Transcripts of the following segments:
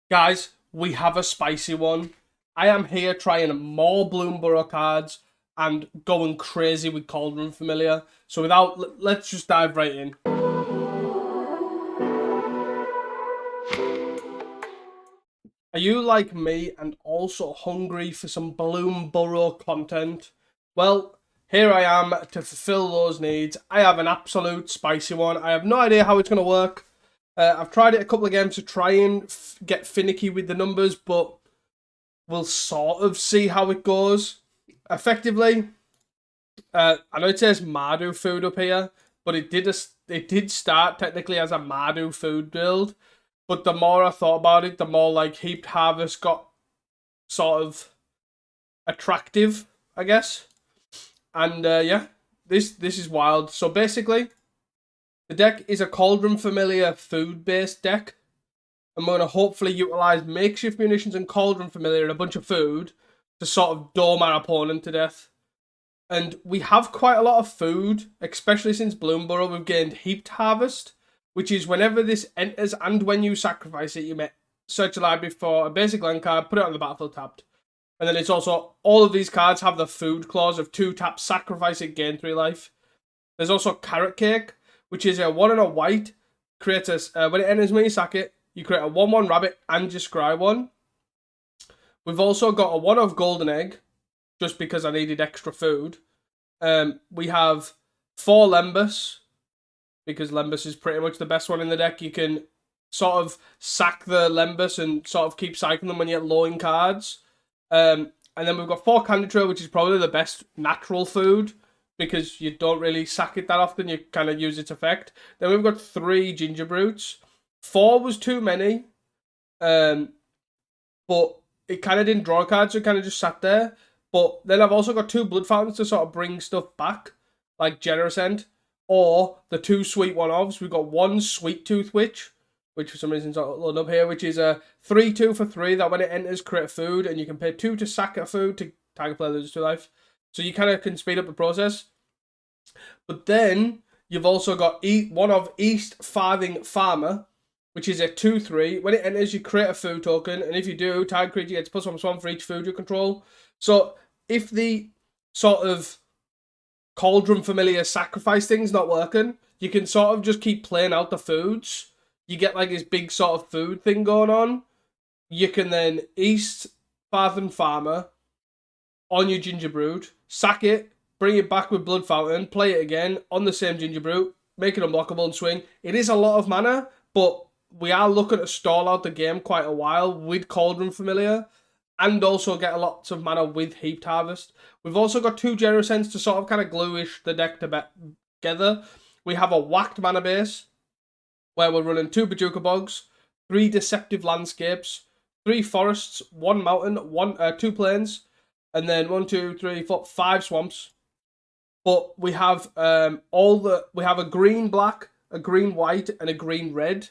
Guys, we have a spicy one. I am here trying more Bloomburrow cards and going crazy with Cauldron Familiar. So let's just dive right in. Are you like me and also hungry for some Bloomburrow content? Well, here I am to fulfill those needs. I have an absolute spicy one. I have no idea how it's going to work. I've tried it a couple of games to try and get finicky with the numbers, but we'll sort of see how it goes. Effectively, I know it says Mardu food up here, but it did start technically as a Mardu food build. But the more I thought about it, the more like Heaped Harvest got sort of attractive, I guess. And yeah, this is wild. So basically, the deck is a Cauldron Familiar food-based deck. And we're going to hopefully utilise makeshift munitions and Cauldron Familiar and a bunch of food to sort of dome our opponent to death. And we have quite a lot of food, especially since Bloomburrow. We've gained Heaped Harvest, which is whenever this enters and when you sacrifice it, you may search a library for a basic land card, put it on the battlefield tapped. And then it's also, all of these cards have the food clause of 2 tap, sacrifice it, gain 3 life. There's also Carrot Cake, which is a 1 and a white. Creates a, when it enters when you sack it, you create a 1/1 rabbit and just scry one. We've also got a 1 of Golden Egg, just because I needed extra food. We have 4 Lembas, because Lembas is pretty much the best one in the deck. You can sort of sack the Lembas and sort of keep cycling them when you get low in cards. And then we've got 4 Candy Trail, which is probably the best natural food, because you don't really sack it that often. You kind of use its effect. Then we've got 3 Ginger Brutes. 4 was too many. But it kind of didn't draw cards, so it kind of just sat there. But then I've also got 2 Blood Fountains to sort of bring stuff back, like Generous End, or the 2 Sweet One-Offs. We've got 1 Sweet Tooth Witch, which for some reason is not loading up here, which is a 3/2 for 3 that when it enters, create food, and you can pay 2 to sack a food to target player loses 2 life. So you kind of can speed up the process. But then you've also got 1 of East Farthing Farmer, which is a 2/3. When it enters, you create a food token, and if you do, target creature gets +1/+1 for each food you control. So if the sort of Cauldron Familiar sacrifice thing's not working, you can sort of just keep playing out the foods. You get like this big sort of food thing going on. You can then East Farthing Farmer on your Ginger Brute, sack it, bring it back with Blood Fountain, play it again on the same Ginger Brute, make it unblockable and swing. It is a lot of mana, but we are looking to stall out the game quite a while with Cauldron Familiar, and also get a lot of mana with Heaped Harvest. We've also got 2 Generous Ends to sort of kind of glue-ish the deck together. We have a whacked mana base, where we're running 2 Bajuka Bogs, 3 Deceptive Landscapes, 3 Forests, 1 Mountain, 2 Plains, and then 1, 2, 3, 4, 5 Swamps. But we have we have a green-black, a green-white, and a green-red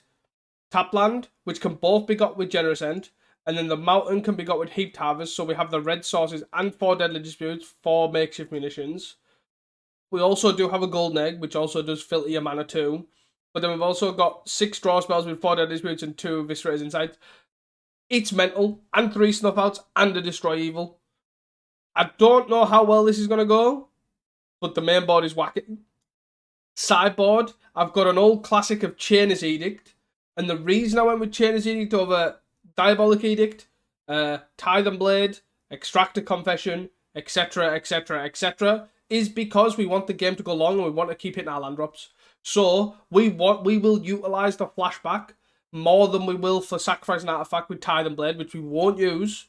tap land, which can both be got with Generous End. And then the mountain can be got with Heaped Harvest, so we have the red sources and 4 Deadly Disputes, 4 makeshift munitions. We also do have a Golden Egg, which also does filter your mana too. But then we've also got 6 draw spells with 4 Deadly Disputes and 2 Viscerator's Insight. It's mental, and 3 Snuff Outs, and a Destroy Evil. I don't know how well this is going to go, but the main board is whacking. Sideboard, I've got an old classic of Chainer's Edict, and the reason I went with Chainer's Edict over Diabolic Edict, Tithe and Blade, Extractor Confession, etc., etc., etc., is because we want the game to go long and we want to keep hitting our land drops. So we will utilise the flashback more than we will for Sacrifice an Artifact with Tithe and Blade, which we won't use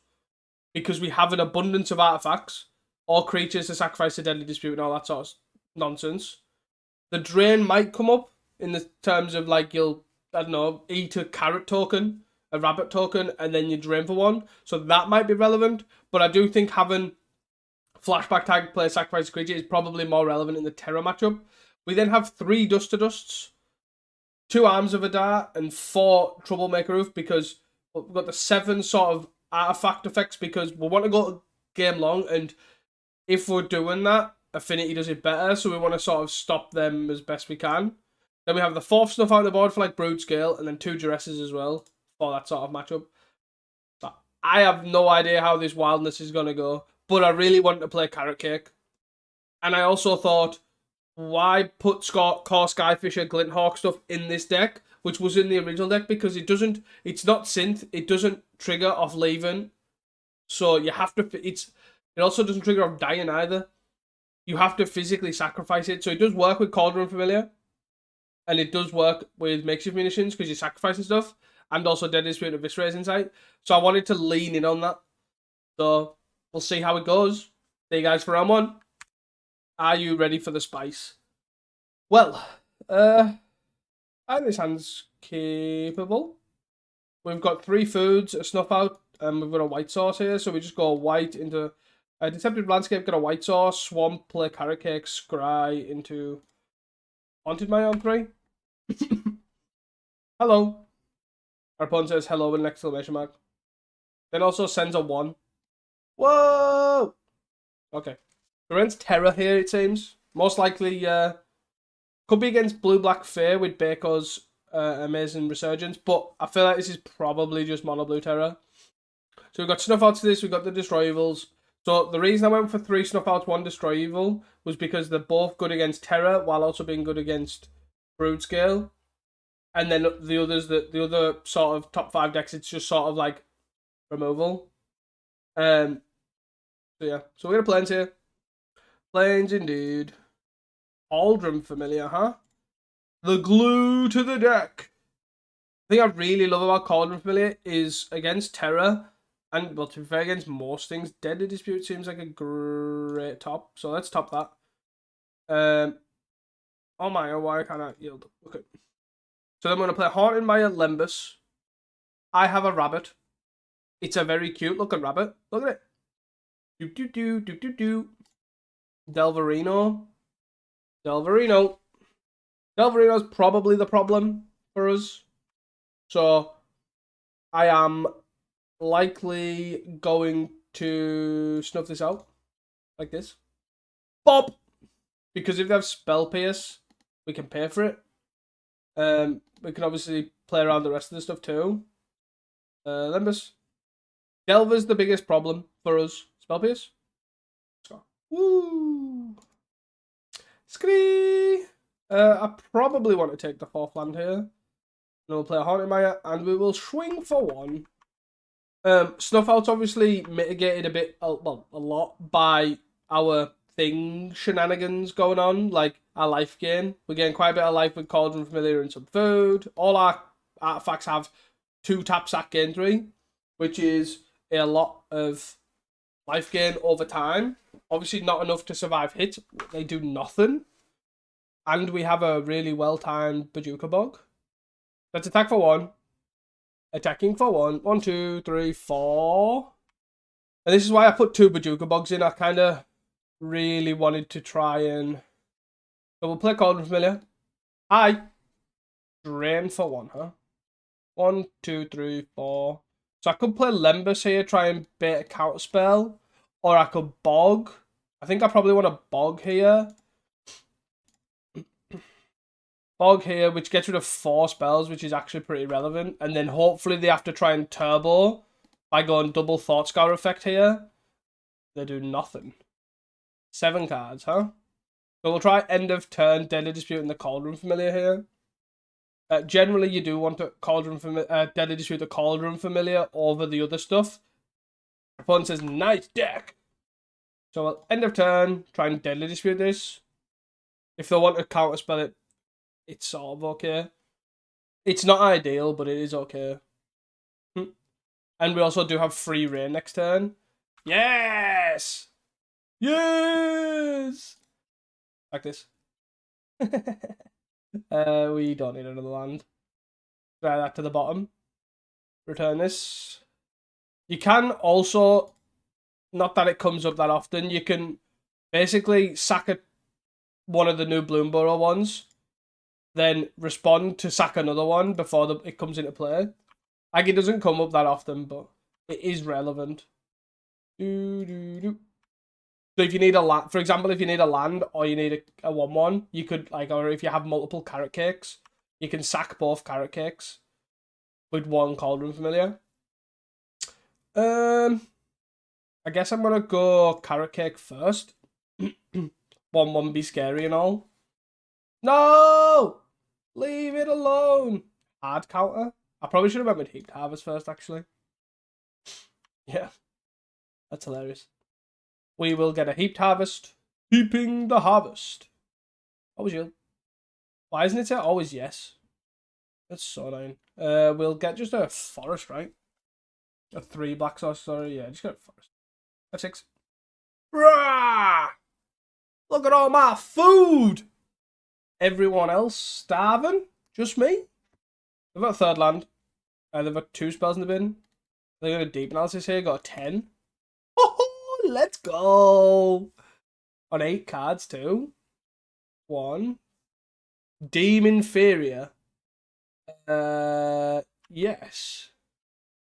because we have an abundance of artifacts or creatures to sacrifice a Deadly Dispute and all that sort of nonsense. The Drain might come up in the terms of like you'll, I don't know, eat a carrot token, a rabbit token, and then you drain for 1. So that might be relevant. But I do think having flashback tag play sacrifice creature is probably more relevant in the Terra matchup. We then have 3 Dust to Dusts, 2 Arms of Adar, and 4 Troublemaker Roof, because we've got the 7 sort of artifact effects, because we want to go game long, and if we're doing that, Affinity does it better, so we want to sort of stop them as best we can. Then we have the 4th Snuff out on the board for like Brood Scale, and then 2 Duresses as well for that sort of matchup. I have no idea how this wildness is gonna go, but I really want to play Carrot Cake. And I also thought, why put Core Skyfisher Glinthawk stuff in this deck, which was in the original deck, because it's not synth, it doesn't trigger off leaving. So you have to, it also doesn't trigger off dying either. You have to physically sacrifice it. So it does work with Cauldron Familiar, and it does work with Makeshift Munitions because you're sacrificing stuff, and also Deadly Spirit of Viscera's Insight. So I wanted to lean in on that. So we'll see how it goes. See you guys for round one. Are you ready for the spice? Well, I think this hand's capable. We've got 3 foods, a snuff out, and we've got a white sauce here. So we just go white into a Deceptive Landscape, got a white sauce, swamp, play Carrot Cake, scry into Haunted Mire on 3. Hello. Our opponent says hello with an exclamation mark. Then also sends a 1. Whoa! Okay. Against Terror here, it seems. Most likely, could be against Blue-Black Fair with Baco's amazing Resurgence, but I feel like this is probably just Mono Blue Terror. So we've got Snuff Outs to this, we've got the Destroy Evils. So the reason I went for 3 Snuff Outs, 1 Destroy Evil was because they're both good against Terror while also being good against Brood Scale. And then the others, the other sort of top 5 decks, it's just sort of like removal. So yeah, so we're gonna plains here. Plains indeed. Cauldron Familiar, huh? The glue to the deck. The thing I really love about Cauldron Familiar is against Terror, and well, to be fair, against most things, Deadly Dispute seems like a great top. So let's top that. Oh my, why can't I yield? Okay. So then I'm going to play Haunted Mire Lembus. I have a rabbit. It's a very cute looking rabbit. Look at it. Do. Delverino. Delverino's probably the problem for us. So I am likely going to snuff this out. Like this. Bob! Because if they have Spell Pierce, we can pay for it. We can obviously play around the rest of the stuff too. Lembus. Delver's the biggest problem for us. Spell Pierce. Let's go. Woo! Scree! I probably want to take the 4th land here. And we'll play a Haunted Mire, and we will swing for 1. Snuff Out's obviously mitigated a bit, a lot by our shenanigans going on, like our life gain. We're getting quite a bit of life with Cauldron Familiar and some food. All our artifacts have 2 tap sack gain 3, which is a lot of life gain over time. Obviously not enough to survive hits. They do nothing. And we have a really well-timed Bazooka Bog. Let's attack for 1. Attacking for 1. 1, 2, 3, 4. And this is why I put 2 Bazooka Bogs in. I kind of really wanted to try and... So we'll play Cauldron Familiar. Hi. Drain for 1, huh? 1, 2, 3, 4. So I could play Lembus here, try and bait a counterspell. Or I could Bog. I think I probably want to Bog here. Bog here, which gets rid of 4 spells, which is actually pretty relevant. And then hopefully they have to try and turbo by going double Thought Scour effect here. They do nothing. 7 cards, huh? So we'll try end of turn, Deadly Dispute and the Cauldron Familiar here. Generally, you do want to Deadly Dispute the Cauldron Familiar over the other stuff. Opponent says, nice deck. So we'll end of turn, try and Deadly Dispute this. If they want to counterspell it, it's sort of okay. It's not ideal, but it is okay. And we also do have free rain next turn. Yes! Yes! Like this. We don't need another land. Drag that to the bottom. Return this. You can also, not that it comes up that often, you can basically sack one of the new Bloomborough ones, then respond to sack another one before it comes into play. Like, it doesn't come up that often, but it is relevant. So if you need a land, for example, if you need a land or you need a 1/1, you could, like, or if you have multiple Carrot Cakes, you can sack both Carrot Cakes with 1 Cauldron Familiar. I guess I'm gonna go carrot cake first. 1-1 be scary and all. No! Leave it alone. Hard counter. I probably should have went with heaped harvest first, actually. Yeah. That's hilarious. We will get a heaped harvest. Heaping the harvest. What was you? Why isn't it always yes? That's so annoying. We'll get just a forest, right? A 3 black sauce, sorry. Yeah, just get a forest. F6. Rah! Look at all my food! Everyone else starving? Just me? They've got a third land. They've got 2 spells in the bin. They've got a deep analysis here, got a 10. Oh, let's go! On 8 cards too. 1. Deem inferior. Yes.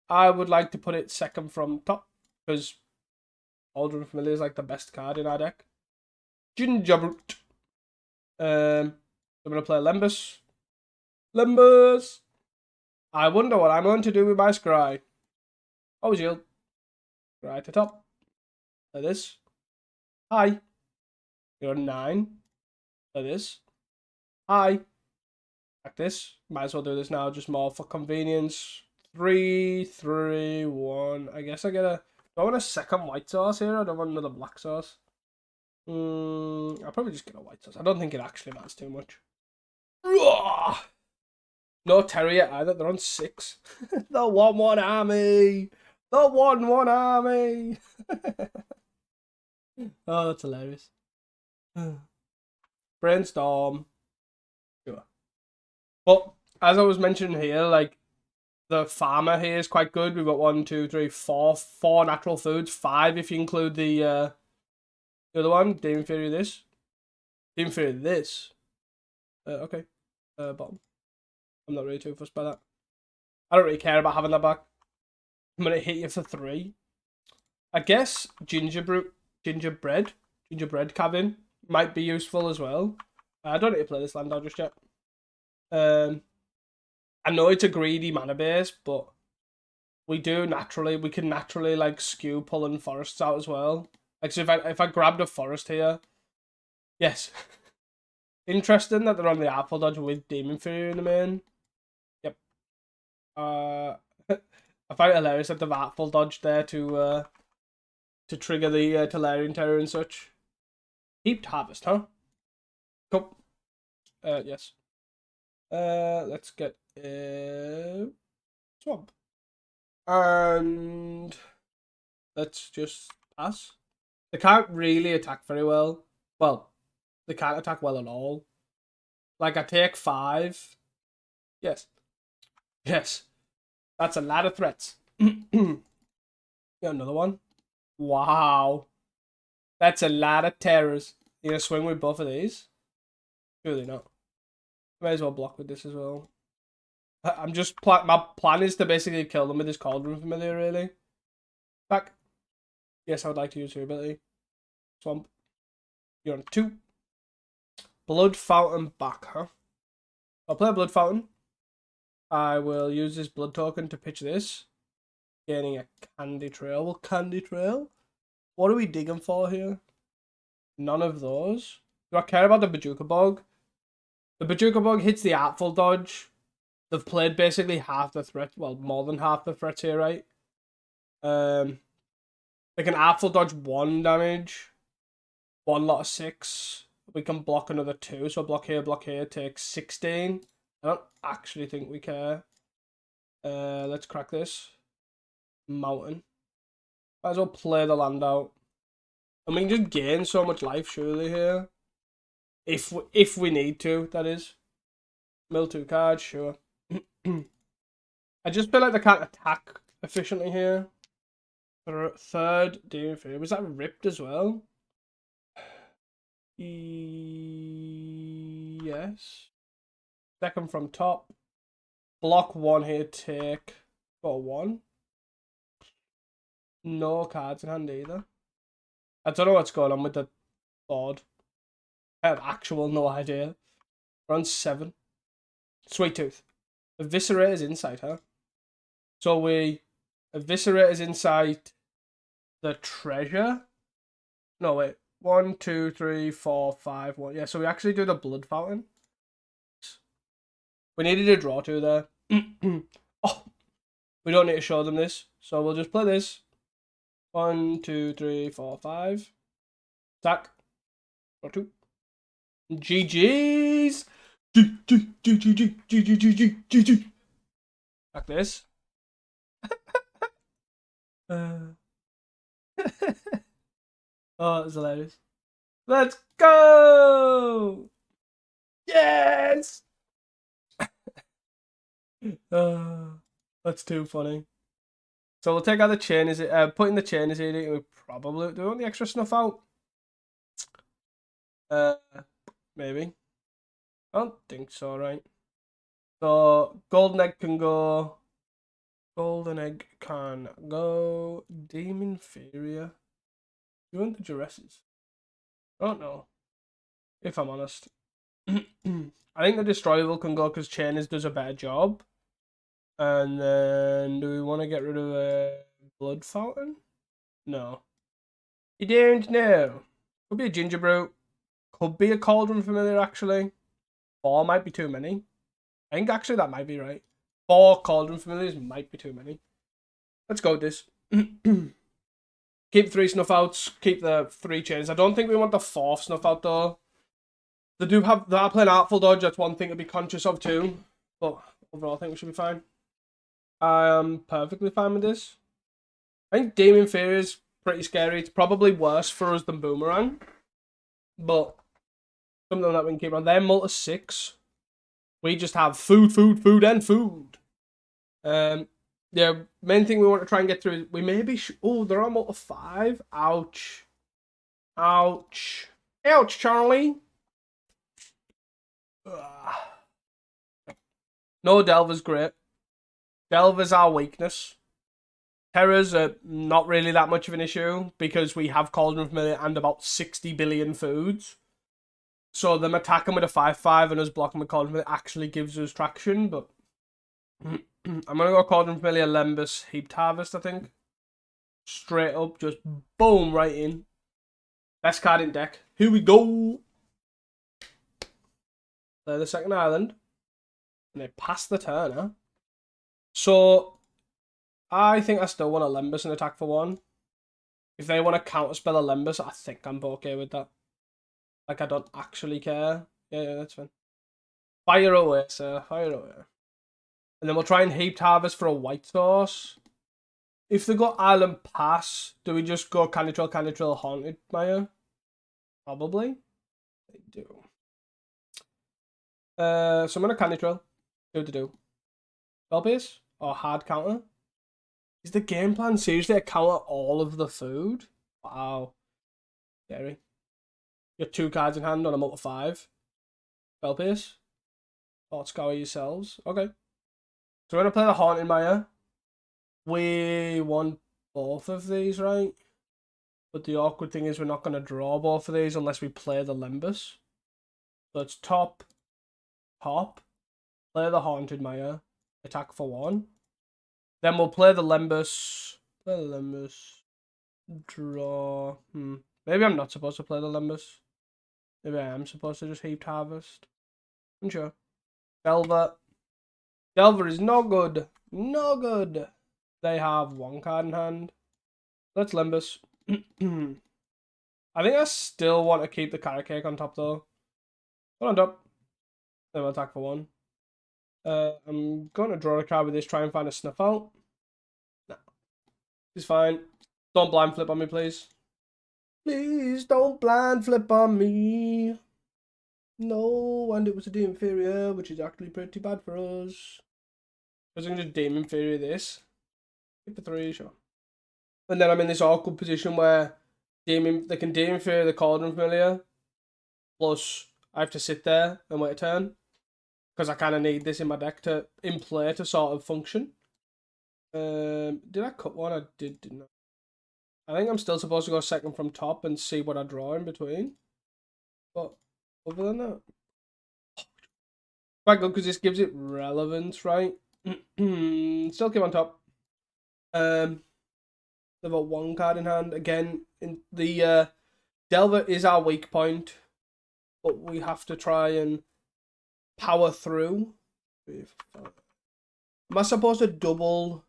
I would like to put it second from top because Aldrin Familiar is like the best card in our deck. Gingerbrute. I'm gonna play Lembus. Lembus. I wonder what I'm going to do with my Scry. Oh, yield. Scry to top. Like this. Hi. You're 9. Like this. Hi. Like this. Might as well do this now, just more for convenience. 3, 3, 1. I guess I get a. Do I want a second white sauce here? I don't want another black sauce. I'll probably just get a white sauce. I don't think it actually matters too much. No Terrier either. They're on 6. The 1-1 army. The 1-1 army. Oh, that's hilarious. Brainstorm. Sure. But as I was mentioning here, like the farmer here is quite good. We've got 1, 2, 3, 4 natural foods. 5 if you include the other one. Demon Fury this. Demon Fury this. Okay. Bottom. I'm not really too fussed by that. I don't really care about having that back. I'm gonna hit you for 3. I guess gingerbread cabin might be useful as well. I don't need to play this land out just yet. I know it's a greedy mana base, but we can naturally like skew pulling forests out as well. Like so if I grabbed a forest here, yes. Interesting that they're on the Artful Dodge with Demon Fury in the main. Yep. I find it hilarious that the Artful Dodge there to trigger the Tolarian Terror and such. Heaped Harvest, huh? Cool. Yes. Let's get Swamp. And let's just pass. They can't really attack very well. Well, they can't attack well at all. Like, I take 5. Yes. Yes. That's a lot of threats. Got another one. Wow. That's a lot of terrors. You gonna swing with both of these? Surely not. May as well block with this as well. I'm just my plan is to basically kill them with this Cauldron Familiar, really. Back. Yes, I would like to use your ability. Swamp. You're on 2. Blood Fountain back, huh? I'll play a Blood Fountain. I will use this blood token to pitch this. Gaining a Candy Trail. Well, Candy Trail? What are we digging for here? None of those. Do I care about the Bajuka Bog? The Bajuka Bog hits the Artful Dodge. They've played basically half the threat. Well, more than half the threats here, right? They can Artful Dodge 1 damage. 1 lot of 6. We can block another 2. So block here, takes 16. I don't actually think we care. Let's crack this. Mountain. Might as well play the land out. I mean, just gain so much life surely here. If we need to, that is. Mill 2 cards, sure. I just feel like they can't attack efficiently here. Third Demon Fury. Was that ripped as well? Yes. Second from top. Block 1 here, take. Got 1. No cards in hand either. I don't know what's going on with the board. I have actual no idea. We're on 7. Sweet Tooth. Eviscerate is inside, huh? So we Eviscerate is inside the treasure. No, wait. 1, 2, 3, 4, 5, 1. Yeah, so we actually do the blood fountain. We needed a draw 2 there. Oh, we don't need to show them this, so we'll just play this. 1, 2, 3, 4, 5. Attack. Draw 2. GG's. GG. Like this. Oh, it's hilarious. Let's go! Yes! That's too funny. So we'll take out the chain. Is it putting the chain is eating? We probably do we want the extra snuff out. Maybe. I don't think so, right? So golden egg can go. Golden egg can go. Demon inferior. Do you want the duresses? I don't know. If I'm honest. I think the destroyable can go because Chainers does a better job. And then do we want to get rid of a blood fountain? No. You don't know. Could be a ginger brew. Could be a cauldron familiar actually. 4 might be too many. I think actually that might be right. 4 cauldron familiars might be too many. Let's go with this. Keep 3 snuff outs. Keep the 3 chains. I don't think we want the 4th snuff out though. They are playing Artful Dodge. That's one thing to be conscious of too. But overall, I think we should be fine. I am perfectly fine with this. I think Demon Fear is pretty scary. It's probably worse for us than Boomerang. But something that we can keep on. They're multi 6. We just have food, and food. Yeah, main thing we want to try and get through is we maybe oh, they're on multi 5. Ouch. Ouch. Ouch, Charlie. Ugh. No, Delver's great. Delver's our weakness. Terrors are not really that much of an issue because we have Cauldron Familiar and about 60 billion foods. So them attacking with a 5/5 and us blocking with Cauldron Familiar actually gives us traction, but I'm gonna go Cauldron Familiar, Lembus, Heaped Harvest, I think. Straight up, just boom, right in. Best card in deck. Here we go. Play the second island. And they pass the turn, huh? So I think I still want a Lembus and attack for 1. If they want to counterspell a Lembus, I think I'm okay with that. Like, I don't actually care. Yeah, that's fine. Fire away, sir. Fire away. And then we'll try and Heaped Harvest for a white source. If they got Island Pass, do we just go Canitril, Haunted Maya? Probably. They do. So I'm going to Canitril. What to do? Spell base? Or hard counter? Is the game plan seriously to counter all of the food? Wow. Scary. You got 2 cards in hand on a multi 5. Spell pace. Thought scour yourselves. Okay. So we're going to play the Haunted Maya. We want both of these, right? But the awkward thing is we're not going to draw both of these unless we play the Lembus. So it's top. Play the Haunted Maya. Attack for 1. Then we'll play the Lembus. Draw. Maybe I'm not supposed to play the Lembus. Maybe I am supposed to just Heaped Harvest. I'm sure. Delver. Delver is no good. No good. They have 1 card in hand. Let's Lembus. I think I still want to keep the carrot cake on top though. Put on top. Then we'll attack for 1. I'm going to draw a card with this, try and find a snuff out. No. It's fine. Don't blind flip on me, please. Please don't blind flip on me. No, and it was a Demon Inferior, which is actually pretty bad for us. Because I'm going to Demon Inferior this. Keep the 3, sure. And then I'm in this awkward position where they can Demon Inferior the Cauldron Familiar. Plus, I have to sit there and wait a turn. Because I kind of need this in my deck in play to sort of function. Did I cut one? I didn't I? I think I'm still supposed to go second from top and see what I draw in between. But other than that, quite good because this gives it relevance, right? Still keep on top. They've got one card in hand. Again, in the Delver is our weak point, but we have to try and power through. Am I supposed to double?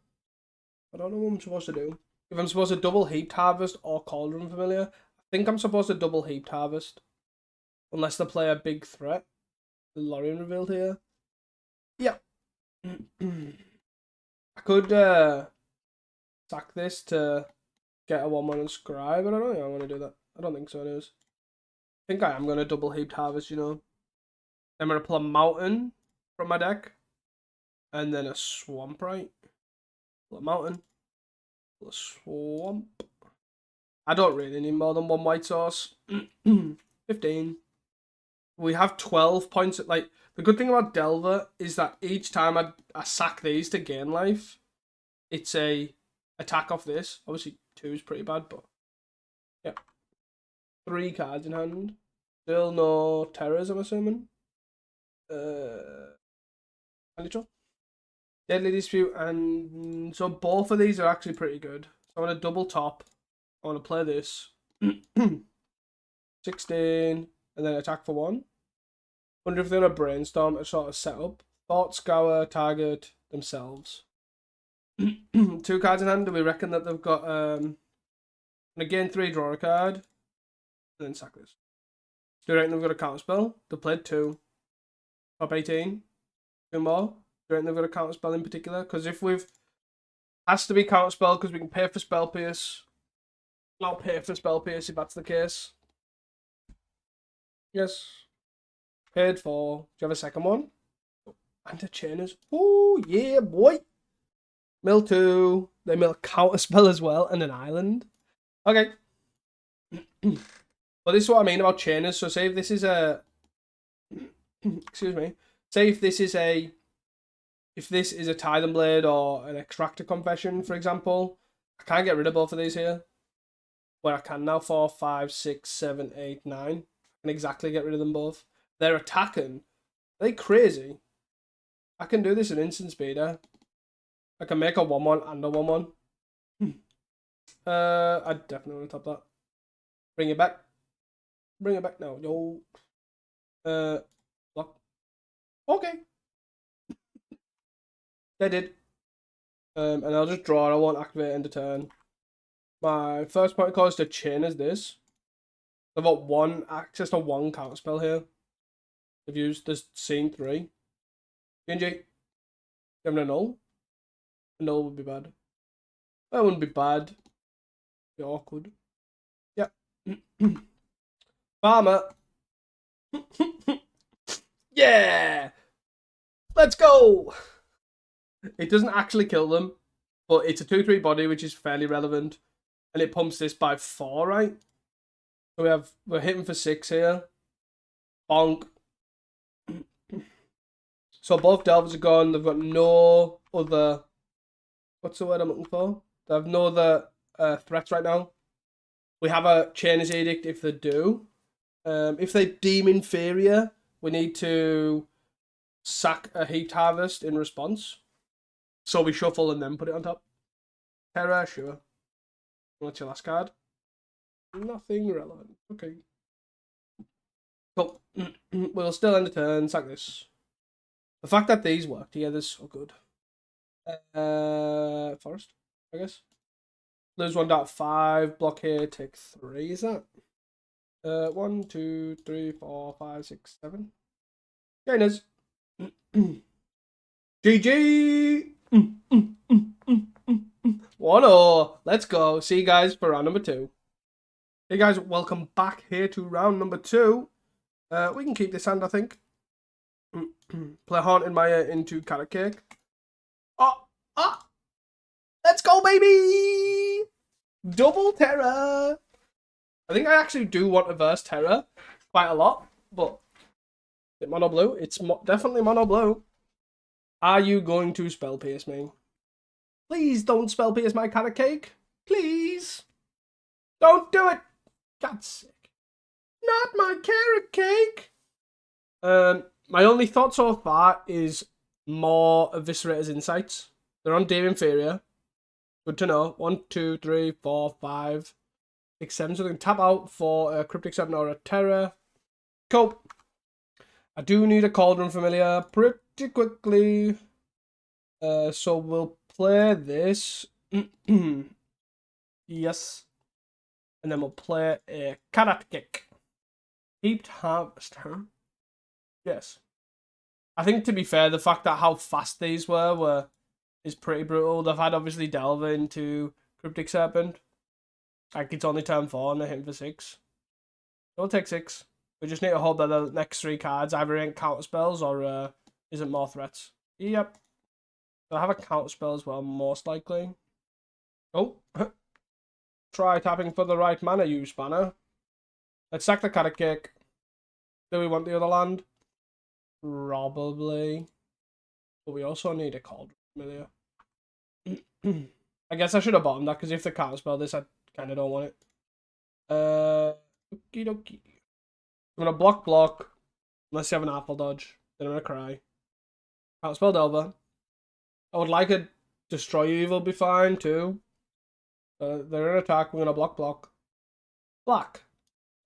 I don't know what I'm supposed to do. If I'm supposed to double Heaped Harvest or Cauldron Familiar, I think I'm supposed to double Heaped Harvest. Unless they play a big threat. The Lorien revealed here. Yeah. I could sack this to get a 1-1 and Scribe, but I don't think I want to do that. I don't think so, anyways. I think I am going to double Heaped Harvest, you know. I'm going to pull a Mountain from my deck. And then a Swamp, right? Pull a Mountain. Pull a Swamp. I don't really need more than one white source. 15. We have 12 points. Like, the good thing about Delver is that each time I sack these to gain life, it's a attack off this. Obviously, 2 is pretty bad, but yeah. 3 cards in hand. Still no terrors, I'm assuming. Neutral. Deadly Dispute, and so both of these are actually pretty good. So I want to double top. I want to play this. 16, and then attack for 1. Wonder if they're going to brainstorm a sort of setup. Thought Scour, target themselves. 2 cards in hand. Do we reckon that they've got again 3, draw a card, and then sack this? Do you reckon they've got a counter spell? They played 2. Top 18. 2 more. Do you reckon they've got a counter spell in particular? Because if we've has to be counter spell because we can pay for spell pierce. Not pay for spell pierce if that's the case. Yes. Paid for. Do you have a second one? And a Chainers. Oh, yeah, boy. Mill 2. They mill counter spell as well. And an island. Okay. Well, this is what I mean about Chainers. So say if this is a... Excuse me. Say if this is a... If this is a Tithe Blade or an Extractor Confession, for example, I can't get rid of both of these here. Where I can now. 4, 5, 6, 7, 8, 9. I can exactly get rid of them both. They're attacking. Are they crazy? I can do this in instant speeder. I can make a 1-1 and a 1-1. I definitely want to top that. Bring it back. Bring it back now. Yo. Block. Okay. They did. And I'll just draw. I won't activate end of turn. My first point of call is to chain as this. I've got access to 1 counter spell here. I've used this scene 3. GNG. Having a null? A null would be bad. That wouldn't be bad. Be awkward. Yeah. Farmer. Yeah! Let's go! It doesn't actually kill them, but it's a 2/3 body, which is fairly relevant. And it pumps this by 4, right? So we're hitting for 6 here. Bonk. So both Delvers are gone. They've got no other... What's the word I'm looking for? They have no other threats right now. We have a Chainer's Edict if they do. If they deem inferior, we need to sack a Heaped Harvest in response. So we shuffle and then put it on top. Terra, sure. What's your last card? Nothing relevant. Okay. Cool. We'll still end the turn. Sack this. The fact that these work together is so good. Forest, I guess. Lose 1.5. Block here. Take 3. Is that? 1, 2, 3, 4, 5, 6, 7. Gainers. GG. 1-0. Let's go. See you guys for round number 2. Hey guys, welcome back here to round number 2. We can keep this hand, I think. Play Haunted Maya into Carrot Cake. Let's go, baby! Double Terror. I think I actually do want a Verse Terror quite a lot, but is it mono blue? It's definitely mono blue. Are you going to spell pierce me? Please don't spell pierce my Carrot Cake. Please. Don't do it. God's sake. Not my Carrot Cake. My only thought so far is more Eviscerator's Insights. They're on Dear Inferior. Good to know. 1, 2, 3, 4, 5, 6, 7. So we can tap out for a Cryptic 7 or a Terror. Cool. I do need a Cauldron Familiar pretty quickly. So we'll play this. Yes. And then we'll play a Karate Kick. Heaped Harvest, huh? Yes. I think, to be fair, the fact that how fast these were is pretty brutal. They've had, obviously, Delver into Cryptic Serpent. Like, it's only turn 4 and they're hitting for 6. We'll take 6. We just need to hope that the next 3 cards either ain't counter spells or isn't more threats. Yep. They'll have a counter spell as well, most likely. Oh. Try tapping for the right mana, you spanner. Let's sack the Karate Kick. Do we want the other land? Probably. But we also need a Cauldron Familiar. I guess I should have bottomed that, because if they can't spell this, I kind of don't want it. Okie dokie. I'm going to block. Unless you have an apple dodge. Then I'm going to cry. Can't spell Delver. I would like a Destroy Evil be fine too. They're in attack. We're going to block. Black.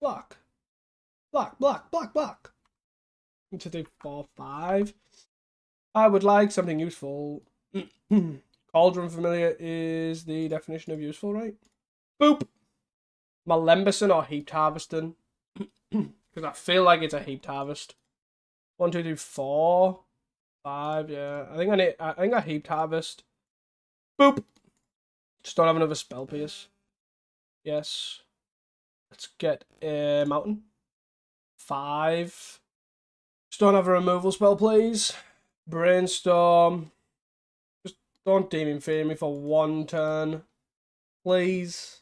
1, 2, 3, 4, 5. I would like something useful. Cauldron Familiar is the definition of useful, right? Boop! Malembison or Heaped Harvesting. Because I feel like it's a Heaped Harvest. 1, 2, 3, 4, 5, yeah. I think I Heaped Harvest. Boop! Just don't have another Spell Pierce. Yes. Let's get a Mountain. 5. Just don't have a removal spell, please. Brainstorm. Just don't Demon Fear me for 1 turn. Please.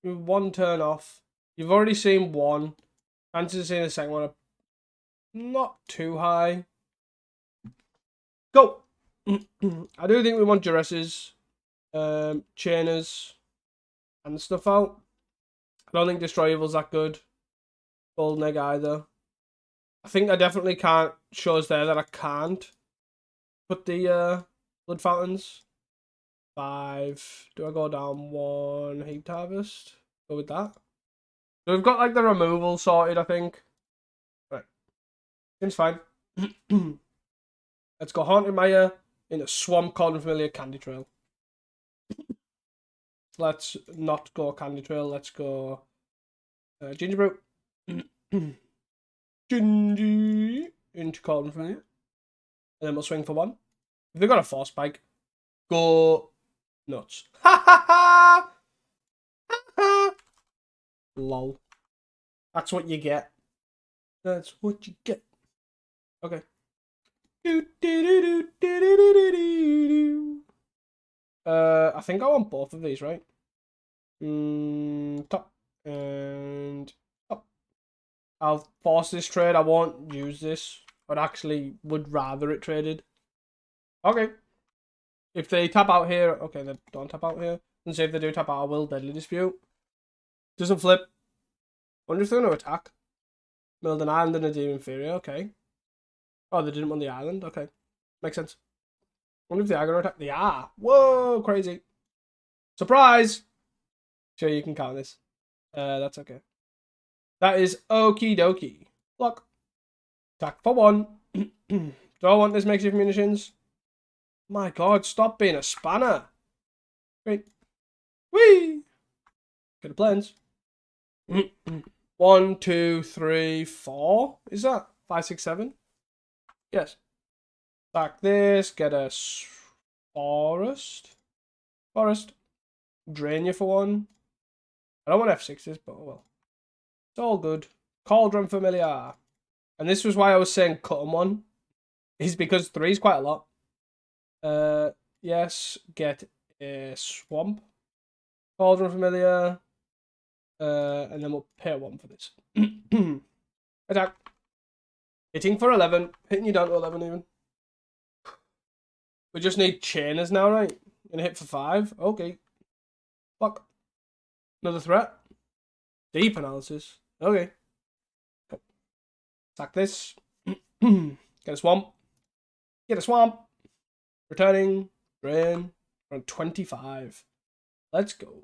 1 turn off. You've already seen 1. Chances of seeing the second one are not too high. Go! I do think we want Duresses, Chainers, and stuff out. I don't think Destroy Evil's that good. Golden Egg either. I think I definitely can't. Shows there that I can't put the Blood Fountains. 5. Do I go down 1 Heaped Harvest? Go with that. So we've got like the removal sorted, I think. Right. Seems fine. Let's go Haunted Mire in a Swamp Cauldron Familiar Candy Trail. Let's not go Candy Trail. Let's go Ginger Brew. Gingy into Cauldron Familiar. And then we'll swing for 1. If they've got a Force Spike, go nuts. Ha ha ha! Ha ha! Lol. That's what you get. That's what you get. Okay. I think I want both of these, right? Top and top. I'll force this trade. I won't use this. But actually would rather it traded. Okay. If they tap out here, okay, they don't tap out here. And say if they do tap out, I will Deadly Dispute. Doesn't flip. Wonder if they're going to attack. Build an island and a Demon Fury, okay. Oh, they didn't want the island, okay. Makes sense. Wonder if they are going to attack. They are. Whoa, crazy. Surprise! Sure, you can count this. That's okay. That is okie dokie. Block. Attack for 1. Do I want this makeshift munitions? My god, stop being a spanner. Great. Whee! Get the plans. 1, 2, 3, 4. Is that 5, 6, 7? Yes. Back this. Get a forest. Drain you for 1. I don't want F6s, but oh well. It's all good. Cauldron Familiar. And this was why I was saying cut them 1. Is because 3 is quite a lot. Yes. Get a swamp. Cauldron Familiar. And then we'll pay 1 for this. Attack. Hitting for 11. Hitting you down to 11 even. We just need Chainers now, right? Gonna hit for 5. Okay. Fuck. Another threat. Deep analysis. Okay. Attack this. Get a swamp. Get a swamp. Returning. Drain. We're on 25. Let's go.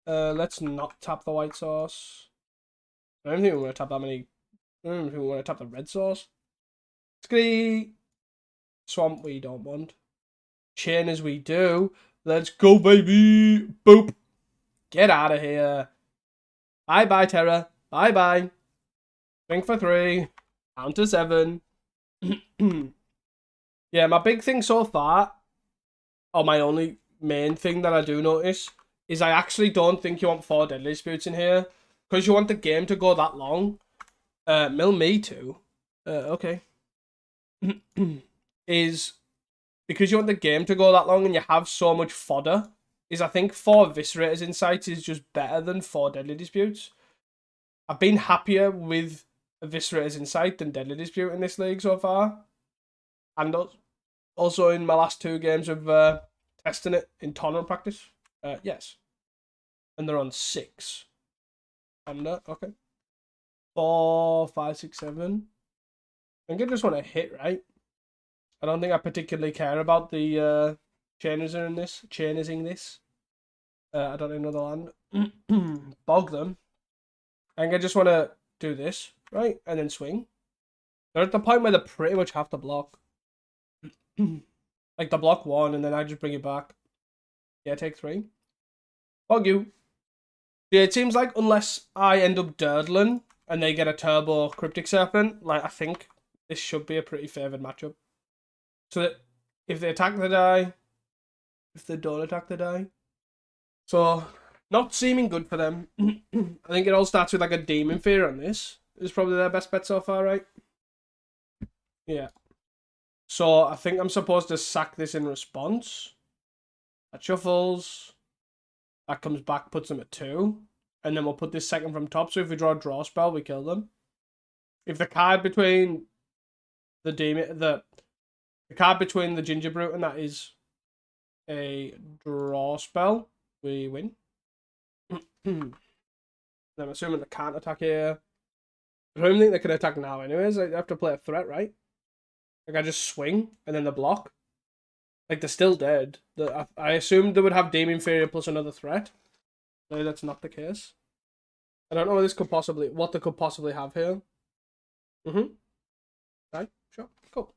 Let's not tap the white sauce. I don't think we want to tap that many. I don't think we want to tap the red sauce. Skitty. Swamp we don't want. Chain as we do. Let's go, baby. Boop. Get out of here. Bye-bye, Terra. Bye-bye. Drink for 3. Count to 7. Yeah, my big thing so far, or my only main thing that I do notice, is I actually don't think you want 4 deadly disputes in here. Because you want the game to go that long. Mill me too. Okay. Is because you want the game to go that long and you have so much fodder, is I think 4 Eviscerators Insights is just better than 4 Deadly Disputes. I've been happier with Eviscerators Insight than Deadly Dispute in this league so far. And also in my last 2 games of testing it in tournament practice. Yes. And they're on 6. Under, okay. 4, 5, 6, 7. I think I just want to hit, right? I don't think I particularly care about the chainers in this. I don't know the land. Bog them. I think I just want to do this, right? And then swing. They're at the point where they pretty much have to block. Like the block 1 and then I just bring it back. Yeah, take 3. Bog you. Yeah, it seems like unless I end up durdling and they get a turbo Cryptic Serpent, like I think this should be a pretty favoured matchup. So that if they attack, they die. If they don't attack, they die. So, not seeming good for them. I think it all starts with like a Demon Fear on this. Is probably their best bet so far, right? Yeah. So, I think I'm supposed to sack this in response. That shuffles. That comes back, puts them at 2. And then we'll put this second from top. So if we draw a draw spell, we kill them. If the card between the demon, the card between the Ginger Brute and that is a draw spell, we win. I'm assuming they can't attack here. I don't think they can attack now anyways. I have to play a threat, right? Like I just swing and then the block. Like they're still dead. I assumed they would have Demon Fury plus another threat. No, that's not the case. I don't know what they could possibly have here. Right, sure, cool.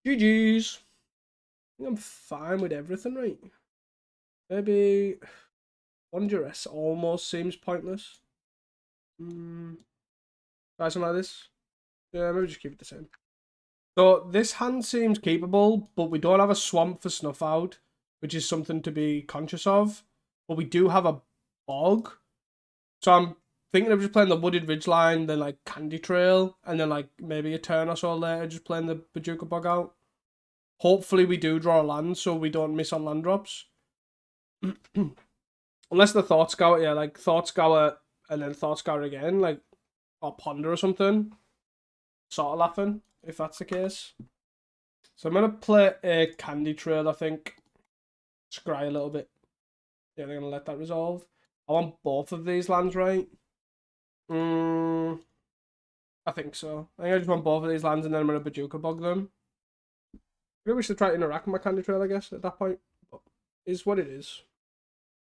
GG's. I think I'm fine with everything, right? Maybe one duress almost seems pointless. Try something like this. Yeah, maybe just keep it the same. So this hand seems capable, but we don't have a swamp for snuff out, which is something to be conscious of. But we do have a bog. So I'm thinking of just playing the Wooded Ridgeline, then like Candy Trail, and then like maybe a turn or so later just playing the Bajuka Bog out. Hopefully we do draw a land so we don't miss on land drops. Unless the Thought Scour, yeah, like Thought Scour and then Thought Scour again, like, or Ponder or something. Sort of laughing, if that's the case. So I'm going to play a Candy Trail, I think. Scry a little bit. Yeah, they're going to let that resolve. I want both of these lands, right? I think so. I think I just want both of these lands and then I'm going to Bajuka Bog them. Maybe we should try to interact with my Candy Trail, I guess, at that point. But it is what it is.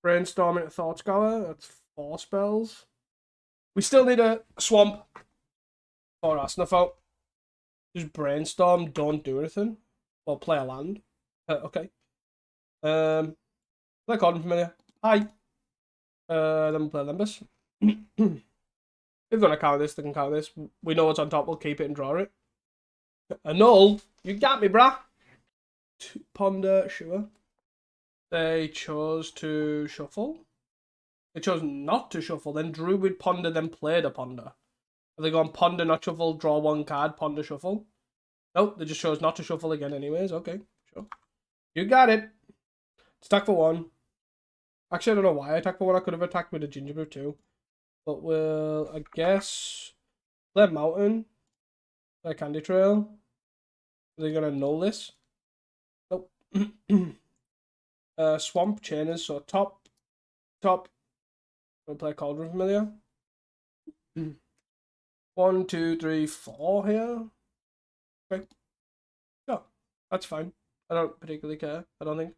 Brainstorm into Thought Scour. That's 4 spells. We still need a Swamp for our Snuff Out. Just Brainstorm, don't do anything. Or play a land. Okay. Play Cordon Familiar. Hi. Then we'll play Limbus. If they're going to counter this, they can counter this. We know what's on top, we'll keep it and draw it. A null? You got me, brah. Ponder, sure. They chose to shuffle. They chose not to shuffle. Then drew with Ponder, then played a Ponder. Are they going Ponder, not shuffle, draw 1 card, Ponder, shuffle? Nope, they just chose not to shuffle again anyways. Okay, sure. You got it. Attack for 1. Actually, I don't know why I attacked for 1. I could have attacked with a Gingerbread too. But we'll, I guess, play Mountain. Play Candy Trail. Are they going to null this? Nope. Swamp Chainers, so top. We'll play Cauldron Familiar. 1, 2, 3, 4 here. Okay. Yeah, that's fine. I don't particularly care, I don't think.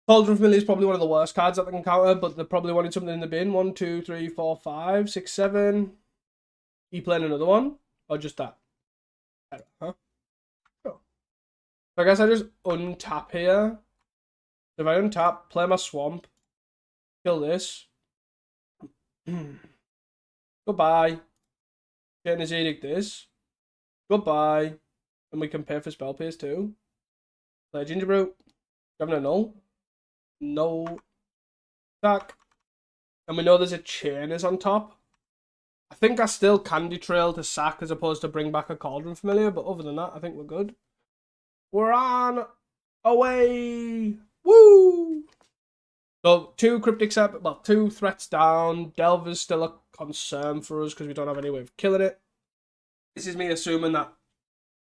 Cauldron Familiar is probably one of the worst cards that they can counter, but they're probably wanting something in the bin. 1, 2, 3, 4, 5, 6, 7. You playing another one? Or just that? Huh? Sure. So I guess I just untap here. If I untap, play my swamp, kill this. Goodbye. Chainer's Edict this. Goodbye. And we can pay for spell pierce too. Play Ginger Brew. Having a null. No. Attack. And we know there's a Chainers on top. I think I still Candy Trail to sack as opposed to bring back a Cauldron Familiar, but other than that, I think we're good. We're on away. Woo! So 2 Cryptic Serpent, well, 2 threats down. Delver's still a concern for us because we don't have any way of killing it. This is me assuming that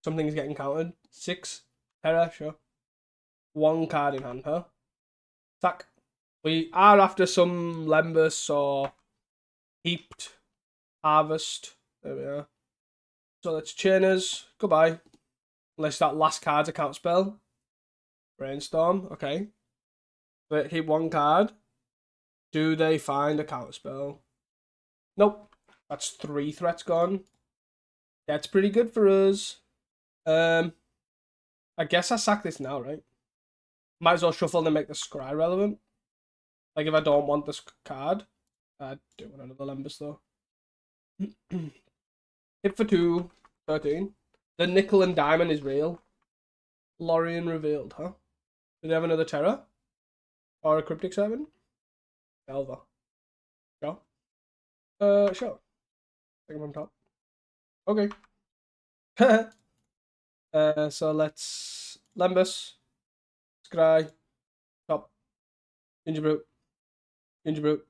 something's getting countered. 6 Terror, sure. 1 card in hand, huh? Sack. We are after some Lembus or Heaped Harvest. There we are. So let's Chainers. Goodbye. Unless that last card's a count spell. Brainstorm. Okay. But keep 1 card. Do they find a counter spell? Nope. That's 3 threats gone. That's pretty good for us. I guess I sack this now, right? Might as well shuffle and make the scry relevant. Like if I don't want this card. I do want another Lembus though. Hit for 2. 13. The nickel and diamond is real. Lorien revealed, huh? Do they have another Terror? Or a Cryptic Serpent? Delver. Sure. Sure. Take him on top. Okay. So let's Lembus. Scry. Top. Ginger Brute. Ginger Brute.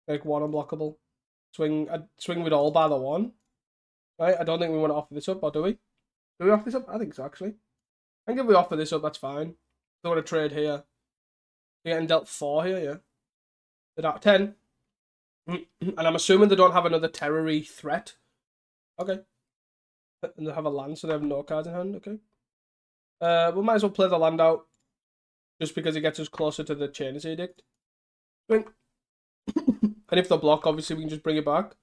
Make 1 unblockable. Swing with all by the 1. Right, I don't think we want to offer this up, or do we? Do we offer this up? I think so, actually. I think if we offer this up, that's fine. Don't want to trade here. They're getting dealt 4 here, yeah. They're at 10. And I'm assuming they don't have another terrory threat. Okay. And they have a land, so they have no cards in hand, okay. We might as well play the land out. Just because it gets us closer to the Chainers Edict. Swing. And if they block, obviously we can just bring it back.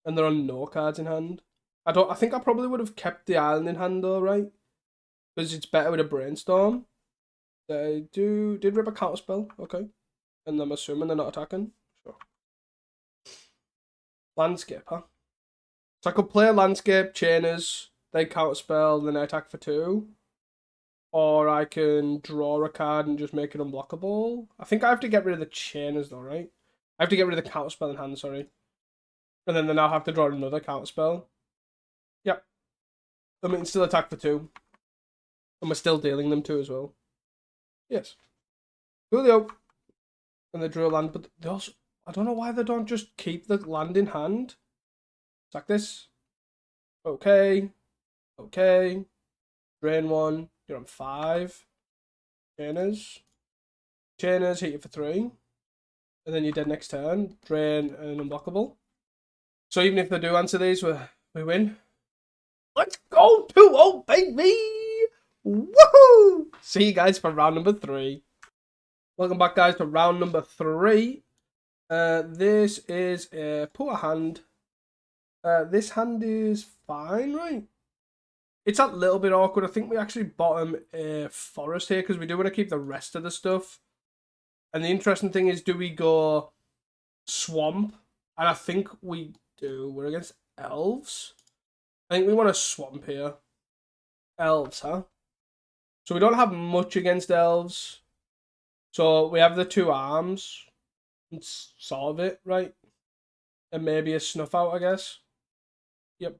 And there are no cards in hand. I think I probably would have kept the island in hand though, right? Because it's better with a brainstorm. They did rip a counter spell, okay. And I'm assuming they're not attacking. Sure. Landscape, huh? So I could play a landscape, Chainers, they counter spell, then I attack for 2. Or I can draw a card and just make it unblockable. I think I have to get rid of the Chainers though, right? I have to get rid of the counter spell in hand, sorry. And then they now have to draw another counter spell. Yep. I mean, still attack for 2. And we're still dealing them 2 as well. Yes. Julio. And they drew a land, but they also... I don't know why they don't just keep the land in hand. Sack this. Okay. Okay. Drain 1. You're on 5. Chainers. Chainers hit you for 3. And then you're dead next turn. Drain and unblockable. So even if they do answer these, we win. Let's go 2-0, baby! Woohoo! See you guys for round number 3. Welcome back, guys, to round number 3. This is a poor hand. This hand is fine, right? It's a little bit awkward. I think we actually bottom a forest here because we do want to keep the rest of the stuff. And the interesting thing is, do we go swamp? And I think we do. We're against elves. I think we want to swamp here. Elves, huh? So we don't have much against elves. So we have the 2 arms. Let's solve it, right? And maybe a snuff out, I guess. Yep.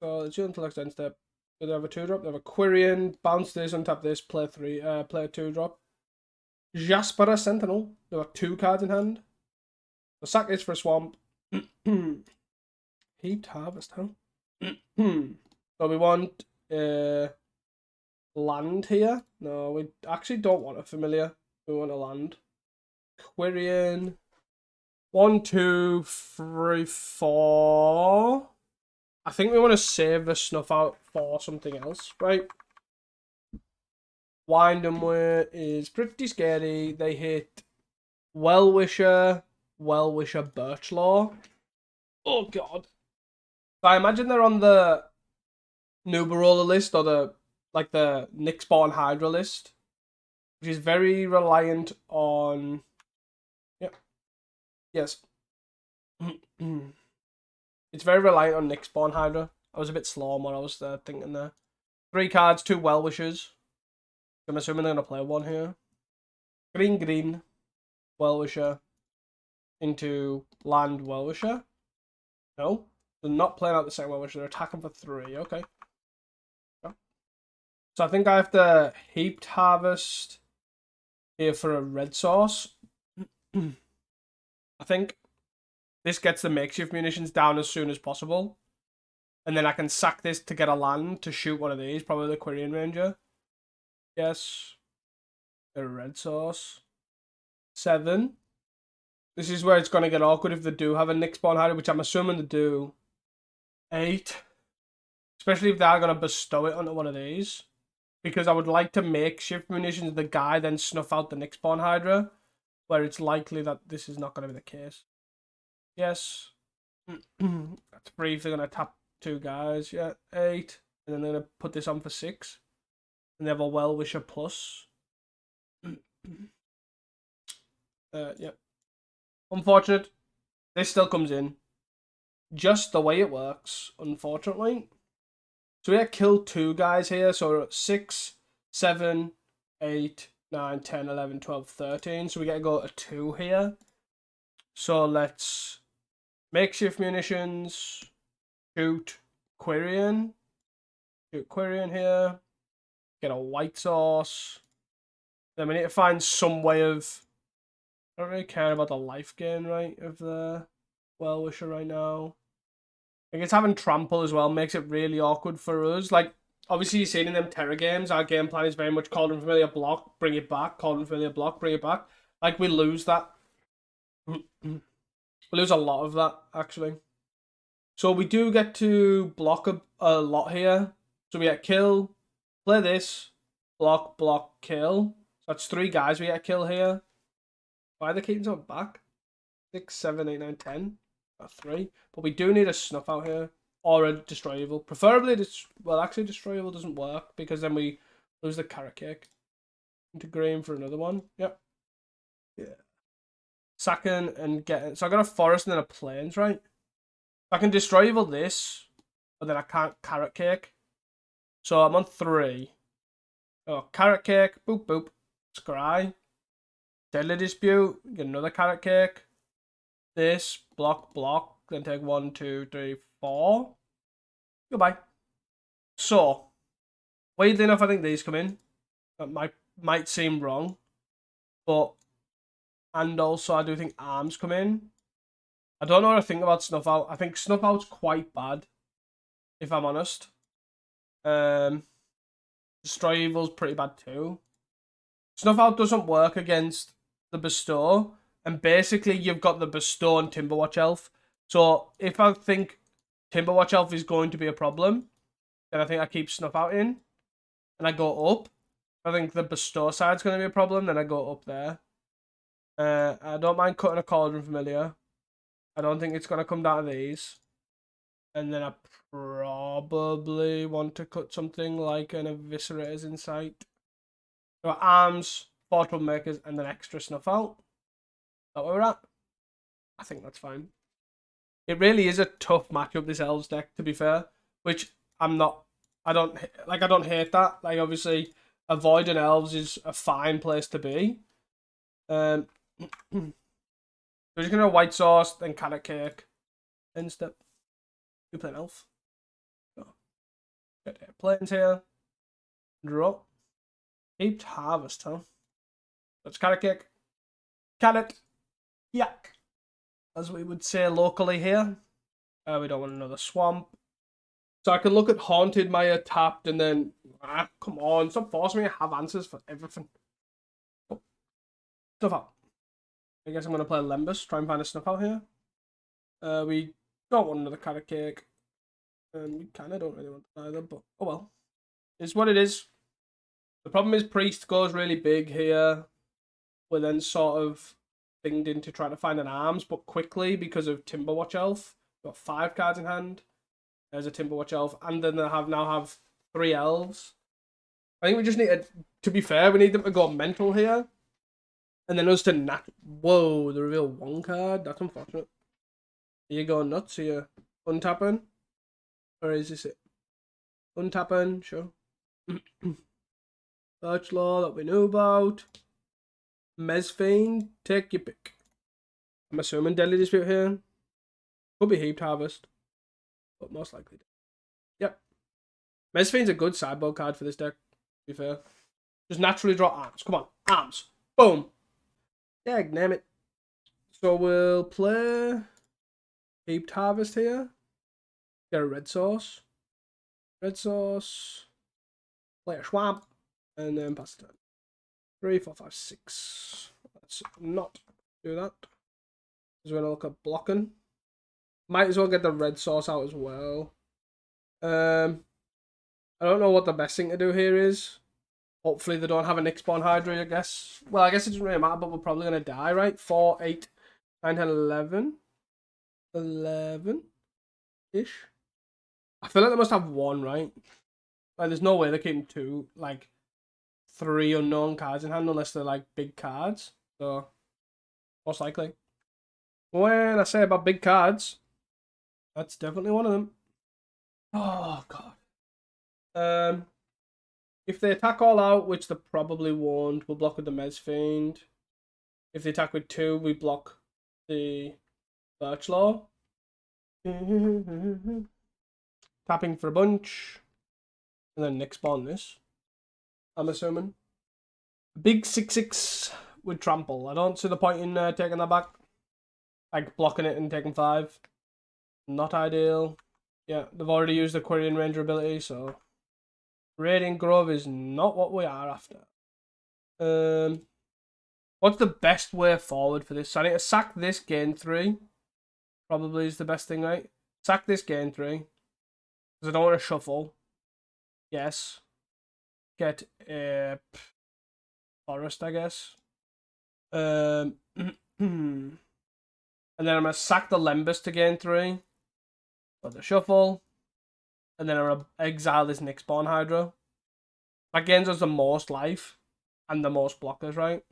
So it's your intellect end step. Do they have a 2-drop? They have a Quirion. Bounce this, untap this, play a 2-drop. Jaspera Sentinel. There are 2 cards in hand. So sack this for a swamp. Heaped Harvest, huh? So we want land here. No, we actually don't want a familiar. We want a land. Quirion. 1, 2, 3, 4. I think we want to save the snuff out for something else, right? Windhamware is pretty scary. They hit Well-Wisher, Well-Wisher Birchlaw. Oh, God. So I imagine they're on the Nuberola list or the Nick Spawn Hydra list, which is very reliant on. Yep. Yes. It's very reliant on Nick Spawn Hydra. I was a bit slow on what I was thinking there. 3 cards, 2 Well-Wishers. I'm assuming they're going to play one here. Green, Well-Wisher into land Well-Wisher. No, they're not playing out the same Well-Wisher. They're attacking for 3. Okay. So I think I have to Heaped Harvest here for a red source. I think this gets the makeshift munitions down as soon as possible. And then I can sack this to get a land to shoot one of these, probably the Quirion Ranger. Yes. A red source. 7. This is where it's going to get awkward if they do have a Nick Spawn Hydra, which I'm assuming they do. 8. Especially if they're going to bestow it onto one of these. Because I would like to makeshift munitions the guy, then snuff out the Nick Spawn Hydra. Where it's likely that this is not going to be the case. Yes. That's 3 if they're going to tap 2 guys. Yeah, 8. And then they're going to put this on for 6. And they have a Well-Wisher plus. Yeah. Unfortunate. This still comes in. Just the way it works, unfortunately. So we have killed 2 guys here. So 6, 7, 8, 9, 10, 11, 12, 13. So we get to go to 2 here. So let's makeshift munitions. Shoot Quirion. Shoot Quirion here. Get a white source. Then we need to find some way of. I don't really care about the life gain, right, of the Well-Wisher right now. I guess having trample as well makes it really awkward for us. Like, obviously you've seen in them Terra games, our game plan is very much Cauldron Familiar block, bring it back, Cauldron Familiar block, bring it back. Like, we lose that. We lose a lot of that, actually. So we do get to block a lot here. So we get kill, play this, block, kill. So that's 3 guys we get kill here. Why are they keeping something back? 6, 7, 8, 9, 10. 3. But we do need a snuff out here. Or a destroyable. Preferably, actually destroyable doesn't work. Because then we lose the carrot cake. Into green for another one. Yep. Yeah. Sacking and getting. So I got a forest and then a plains, right? I can destroyable this. But then I can't carrot cake. So I'm on 3. Oh, carrot cake. Boop, boop. Scry. Deadly dispute. Get another carrot cake. This, block, then take 1, 2, 3, 4. Goodbye. So, weirdly enough, I think these come in. That might seem wrong, but and also I do think arms come in. I don't know what I think about Snuff Out. I think Snuff Out's quite bad, if I'm honest. Destroy Evil's pretty bad too. Snuff Out doesn't work against the Bestow. And basically, you've got the Bestow and Timberwatch Elf. So, if I think Timberwatch Elf is going to be a problem, then I think I keep Snuff Out in. And I go up. If I think the Bestow side's going to be a problem, then I go up there. I don't mind cutting a Cauldron Familiar. I don't think it's going to come down to these. And then I probably want to cut something like an Eviscerator's Insight. So arms, 4 Troublemakers, and an extra Snuff Out. That where we're at? I think that's fine. It really is a tough matchup, this Elves deck, to be fair. Which I don't hate that. Like, obviously, avoiding Elves is a fine place to be. We're just gonna white sauce, then carrot cake. Instead, we play an Elf. So, get planes here. Draw. Heaped Harvest, huh? That's carrot cake. Carrot. Yak, as we would say locally here. We don't want another swamp. So I can look at Haunted Maya tapped and then... come on, stop forcing me to have answers for everything. Oh. Snuff Out. I guess I'm going to play Lembus, try and find a Snuff Out here. We don't want another carrot cake. And we kind of don't really want that either, but oh well. It's what it is. The problem is Priest goes really big here. We're then sort of thinged into trying to find an arms, but quickly because of Timberwatch Elf. Got 5 cards in hand. There's a Timberwatch Elf, and then they now have 3 elves. I think we just need to be fair, we need them to go mental here. And then us to whoa, the reveal 1 card. That's unfortunate. Are you going nuts? Are you untapping? Or is this it? Untapping, sure. Search Law that we knew about. Mesfiend, take your pick. I'm assuming Deadly Dispute here. Could be Heaped Harvest, but most likely. Yep. Mesfiend's a good sideboard card for this deck, to be fair. Just naturally draw arms. Come on, arms. Boom. Yeah, name it. So we'll play Heaped Harvest here. Get a red source. Red source. Play a Swamp. And then pass the turn. 3, 4, 5, 6. Let's not do that. Because we're going to look at blocking. Might as well get the red source out as well. I don't know what the best thing to do here is. Hopefully they don't have a Nyx-Born Hydra, I guess. Well, I guess it doesn't really matter, but we're probably going to die, right? 4, 8, 9, 10, 11. 11-ish. I feel like they must have 1, right? Like, there's no way they're keeping 2, like, 3 unknown cards in hand unless they're, like, big cards. So, most likely. When I say about big cards, that's definitely one of them. Oh, God. If they attack all out, which they probably won't, we'll block with the Mesfiend. If they attack with 2, we block the Birch Law. Tapping for a bunch. And then Nyx-Born this. I'm assuming. Big 6/6 with Trample. I don't see the point in taking that back. Like blocking it and taking 5. Not ideal. Yeah, they've already used the Quirion Ranger ability, so Radiant Grove is not what we are after. What's the best way forward for this? So I need to sack this, gain 3. Probably is the best thing, right? Sack this, gain 3. Because I don't want to shuffle. Yes. Get a forest, I guess. And then I'm going to sack the Lembas to gain 3. For the shuffle. And then I'm going to exile this Nyx-Born Hydra. That gains us the most life. And the most blockers, right?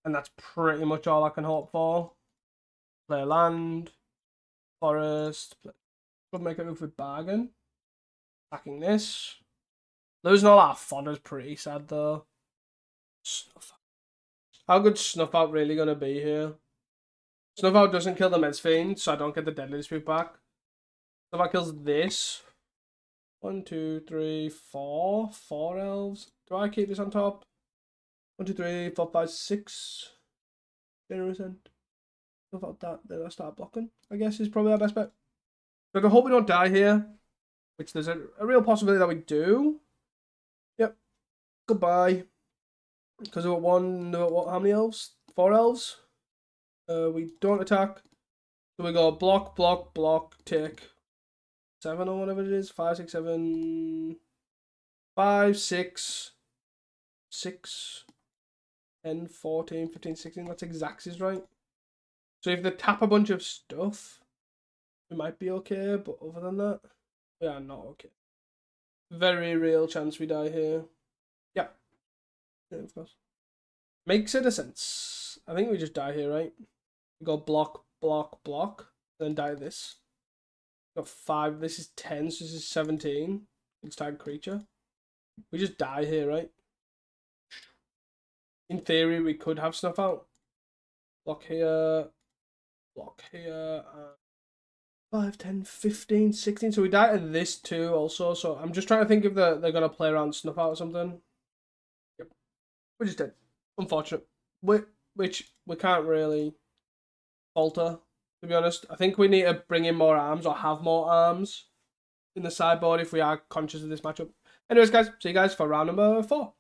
And that's pretty much all I can hope for. Play land. Forest. Could make it move with bargain. Attacking this. Losing all our fodder's pretty sad though. Snuff Out. How good's Snuff Out really going to be here? Snuff Out doesn't kill the Mesfiend, so I don't get the Deadly Dispute back. Snuff Out kills this. 1, 2, 3, 4. 4 elves. Do I keep this on top? 1, 2, 3, 4, 5, 6. Generous end. Snuff Out that, then I start blocking. I guess is probably our best bet. So I hope we don't die here. Which there's a real possibility that we do. Yep. Goodbye. Because we've got what, how many elves? 4 elves. We don't attack. So we go block, block, block, take 7 or whatever it is. 5, 6, 7. 5, 6. 6. 10, 14, 15, 16. That's exact, right? So if they tap a bunch of stuff, we might be okay. But other than that, we are not okay. Very real chance we die here. Yeah. Yeah, of course. Makes it a sense. I think we just die here, right? We go block, block, block. Then die this. Got 5. This is 10, so this is 17. It's tag creature. We just die here, right? In theory, we could have Snuff Out. Block here. Block here. 5, 10, 15, 16. So we die to this too also. So I'm just trying to think if they're going to play around Snuff Out or something. Yep. We just did. Unfortunate. Which we can't really falter, to be honest. I think we need to bring in more arms or have more arms in the sideboard if we are conscious of this matchup. Anyways, guys, see you guys for round number 4.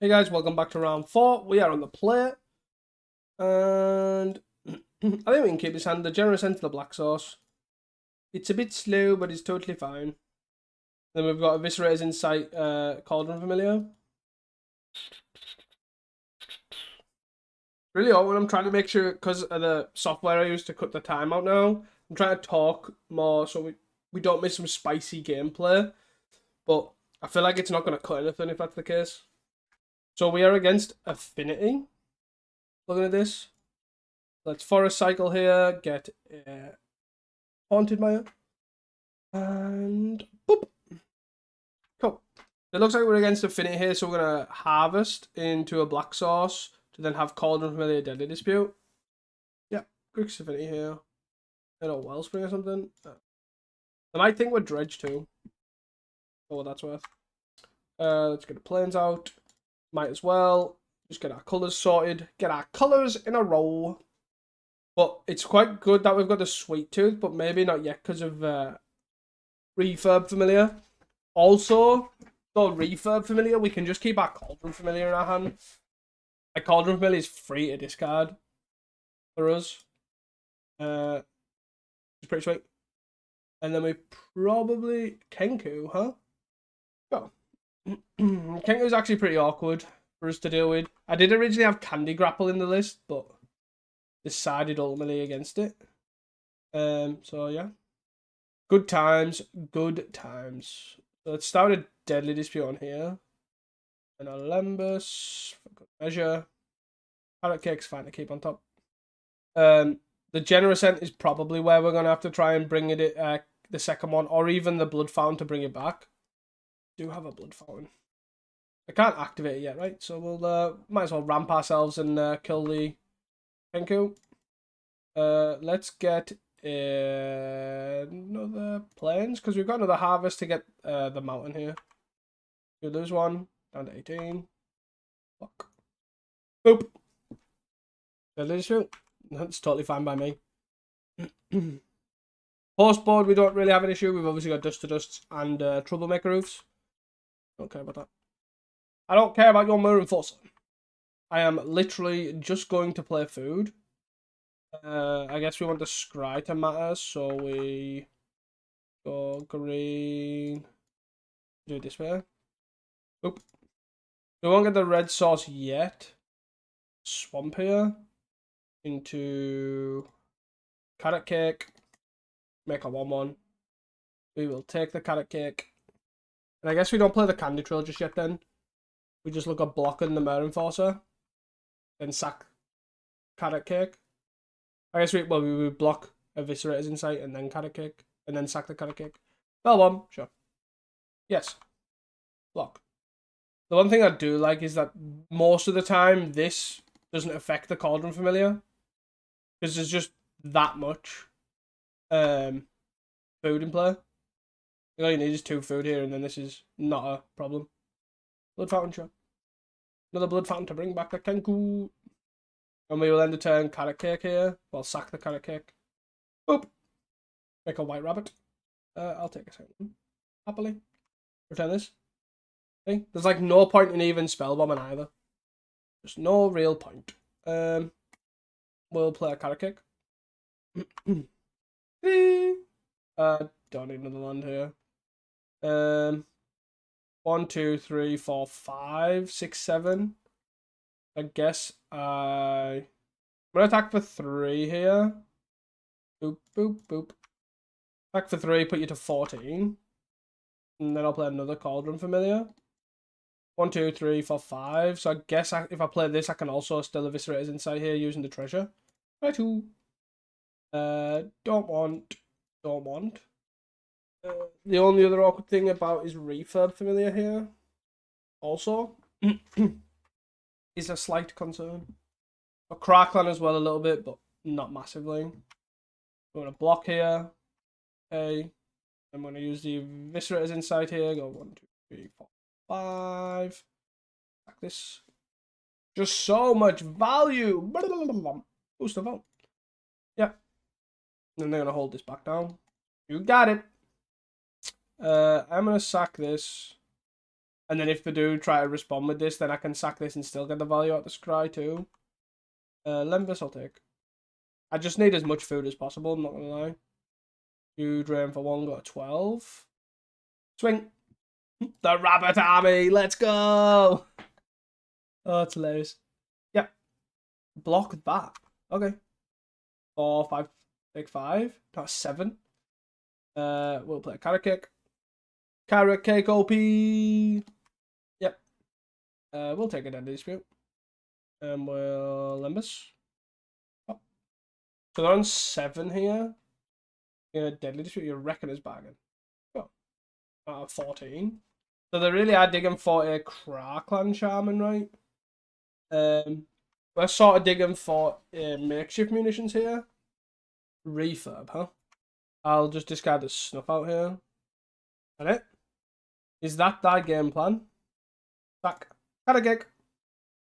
Hey guys, welcome back to round 4. We are on the plate. And I think we can keep this hand. The Generous End to the Black Source. It's a bit slow, but it's totally fine. Then we've got Eviscerator's Insight Cauldron Familiar. Really odd when I'm trying to make sure, because of the software I use to cut the time out now, I'm trying to talk more so we don't miss some spicy gameplay. But I feel like it's not going to cut anything if that's the case. So we are against Affinity. Looking at this. Let's forest cycle here, get Haunted Mire. And boop. Cool. It looks like we're against Affinity here, so we're going to harvest into a black source to then have Cauldron Familiar Deadly Dispute. Yeah, Grix Affinity here. And a Wellspring or something. I might think we're Dredge too. For what that's worth. Let's get the planes out. Might as well. Just get our colours sorted. Get our colours in a row. But it's quite good that we've got the Sweet Tooth, but maybe not yet because of Refurb Familiar. Also, though Refurb Familiar, we can just keep our Cauldron Familiar in our hand. Like, Cauldron Familiar is free to discard for us. It's pretty sweet. And then we probably... Kenku, huh? Oh. Kenku's actually pretty awkward for us to deal with. I did originally have Candy Grapple in the list, but decided ultimately against it. So yeah. Good times, good times. So let's start a Deadly Dispute on here. And a Lembus, for good measure. Carrot Cake's fine to keep on top. The Generous Scent is probably where we're going to have to try and bring it, the second one, or even the Blood Fountain to bring it back. Do have a Blood Fountain. I can't activate it yet, right? So we'll might as well ramp ourselves and kill the Kenku. Let's get another plains, because we've got another harvest to get the mountain here. We lose one, down to 18. Fuck. Boop. Deadly Dispute. That's totally fine by me. Horse board, we don't really have an issue. We've obviously got Dust to Dusts and Troublemaker Roofs. Don't care about that. I don't care about your Mirror Enforcer. I am literally just going to play food. I guess we want the scry to matter, so we go green. Do it this way. Oop. We won't get the red sauce yet. Swamp here. Into Carrot Cake. Make a 1-1. We will take the Carrot Cake. And I guess we don't play the Candy Trail just yet then. We just look at blocking the Mirror Enforcer. Then sack Carrot Cake. I guess we would block Eviscerator's Insight and then Carrot Cake. And then sack the Carrot Cake. Bell bomb, sure. Yes. Block. The one thing I do like is that most of the time this doesn't affect the Cauldron Familiar. Because there's just that much food in play. All you need is 2 food here, and then this is not a problem. Blood Fountain, sure. Another Blood Fountain to bring back the Kenku. And we will end the turn Carrot Cake here. Well, sack the Carrot Cake. Boop. Make a White Rabbit. I'll take a second. Happily. Return this. Okay. There's like no point in even Spellbombing either. There's no real point. We'll play a Carrot Cake. Don't need another land here. 1, 2, 3, 4, 5, 6, 7. I guess I'm gonna attack for 3 here. Boop, boop, boop. Attack for 3, put you to 14. And then I'll play another Cauldron Familiar. 1, 2, 3, 4, 5. So I guess if I play this, I can also still Eviscerate his Insight here using the treasure. Right, two. Don't want. The only other awkward thing about is Refurb Familiar here. Also, is a slight concern. A Crackland as well a little bit, but not massively. We're going to block here. Okay. I'm going to use the Eviscerator's Insight here. Go 1, 2, 3, 4, 5. Like this. Just so much value. Boost the vote. Yeah. And they're going to hold this back down. You got it. I'm going to sack this. And then if they do try to respond with this, then I can sack this and still get the value out of the scry too. Lembus I'll take. I just need as much food as possible, I'm not going to lie. You drain for 1, got a 12. Swing. The Rabbit Army, let's go! Oh, that's hilarious. Yeah. Block that. Okay. 4, 5, take 5. That's 7. We'll play carrot cake. Carrot cake OP. Yep. We'll take a deadly dispute. And we'll Limbus. Oh. So they're on 7 here. Yeah, deadly dispute. You reckon is bagging. Oh. 14. So they really are digging for a Crackland Shaman, right? We're sort of digging for makeshift munitions here. Refurb, huh? I'll just discard the snuff out here. That it? Is that thy game plan? Back. Had a gig.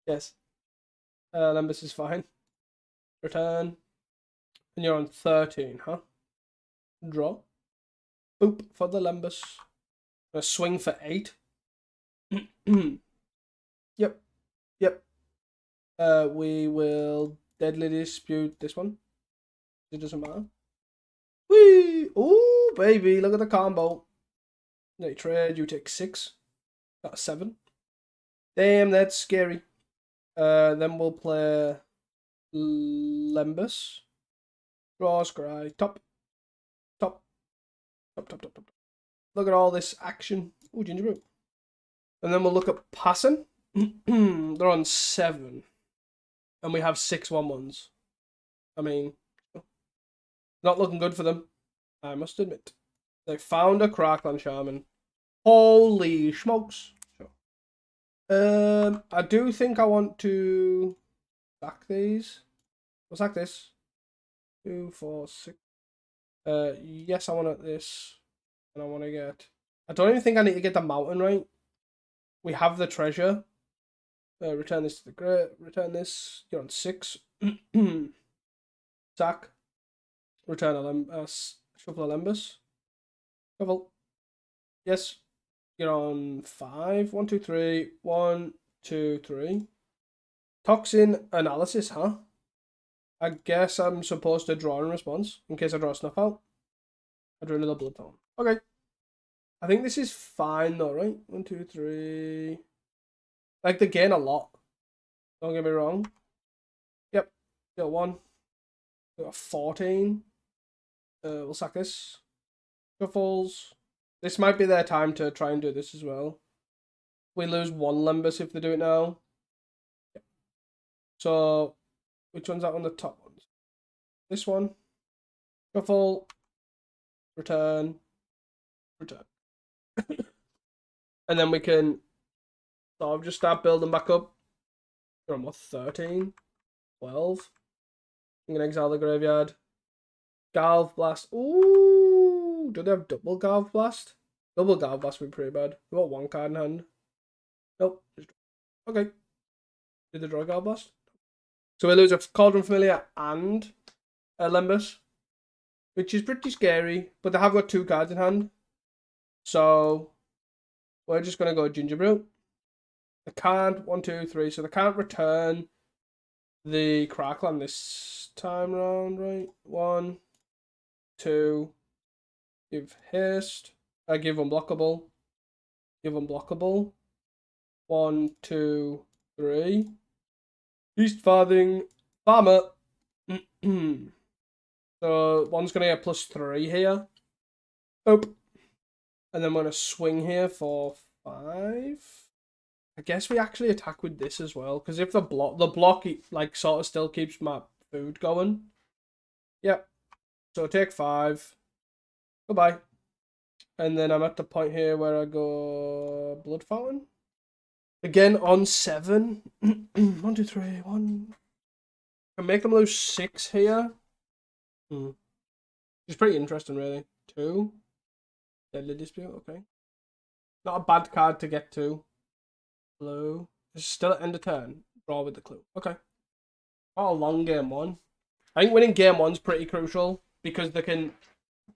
Yes. Lembus is fine. Return. And you're on 13, huh? Draw. Boop for the Lembus. Gonna swing for 8. Yep. Yep. We will deadly dispute this one. It doesn't matter. Whee! Ooh, baby, look at the combo. They trade, you take 6. That's 7. Damn, that's scary. Then we'll play Lembus. Draw, scry, top. Top. Top, top, top, top. Look at all this action. Ooh, ginger brew. And then we'll look at passing. They're on 7. And we have 6 1-1s. I mean, not looking good for them, I must admit. They found a Crackland Shaman. Holy smokes. Sure. I do think I want to sack these. We'll sack this. 2, 4, 6. Yes, I want this. And I want to get... I don't even think I need to get the mountain, right? We have the treasure. Return this to the grid. Return this. You're on 6. Sack. Return a shuffle a Lembus. Shuffle. Yes. You're on 5. 1, 2, 3. 1, 2, 3. Toxin analysis, huh? I guess I'm supposed to draw in response in case I draw a snuff out. I drew another blood tone. Okay. I think this is fine though, right? 1, 2, 3. Like, they gain a lot. Don't get me wrong. Yep. Got 1. Got 14. We'll sack this. Shuffles. This might be their time to try and do this as well. We lose 1 Lembus if they do it now. Yep. So, which one's that on the top ones? This one. Shuffle. Return. Return. And then we can sort of just start building back up. We're on what, 13? 12? I'm going to exile the graveyard. Galv Blast. Ooh, do they have double Galv Blast? Double Galv Blast would be pretty bad. We got 1 card in hand. Nope. Okay. Did they draw Galv Blast? So we lose a Cauldron Familiar and a Lembus, which is pretty scary, but they have got 2 cards in hand. So we're just going to go Ginger Brew. They can't, 1, 2, 3, so they can't return the Crackland this time round, right? 1, 2, give haste. I give unblockable. Give unblockable. 1, 2, 3. East Farthing. Farmer. So one's going to get +3 here. Nope. And then we're going to swing here for 5. I guess we actually attack with this as well. Because if the block like sort of still keeps my food going. Yep. So take 5. Goodbye. And then I'm at the point here where I go Blood Fountain. Again on 7. 1, 2, 3, 1. I make them lose 6 here. It's pretty interesting, really. 2. Deadly Dispute, okay. Not a bad card to get to. Blue. It's still at end of turn. Draw with the clue. Okay. What a long game 1. I think winning game 1's pretty crucial because they can.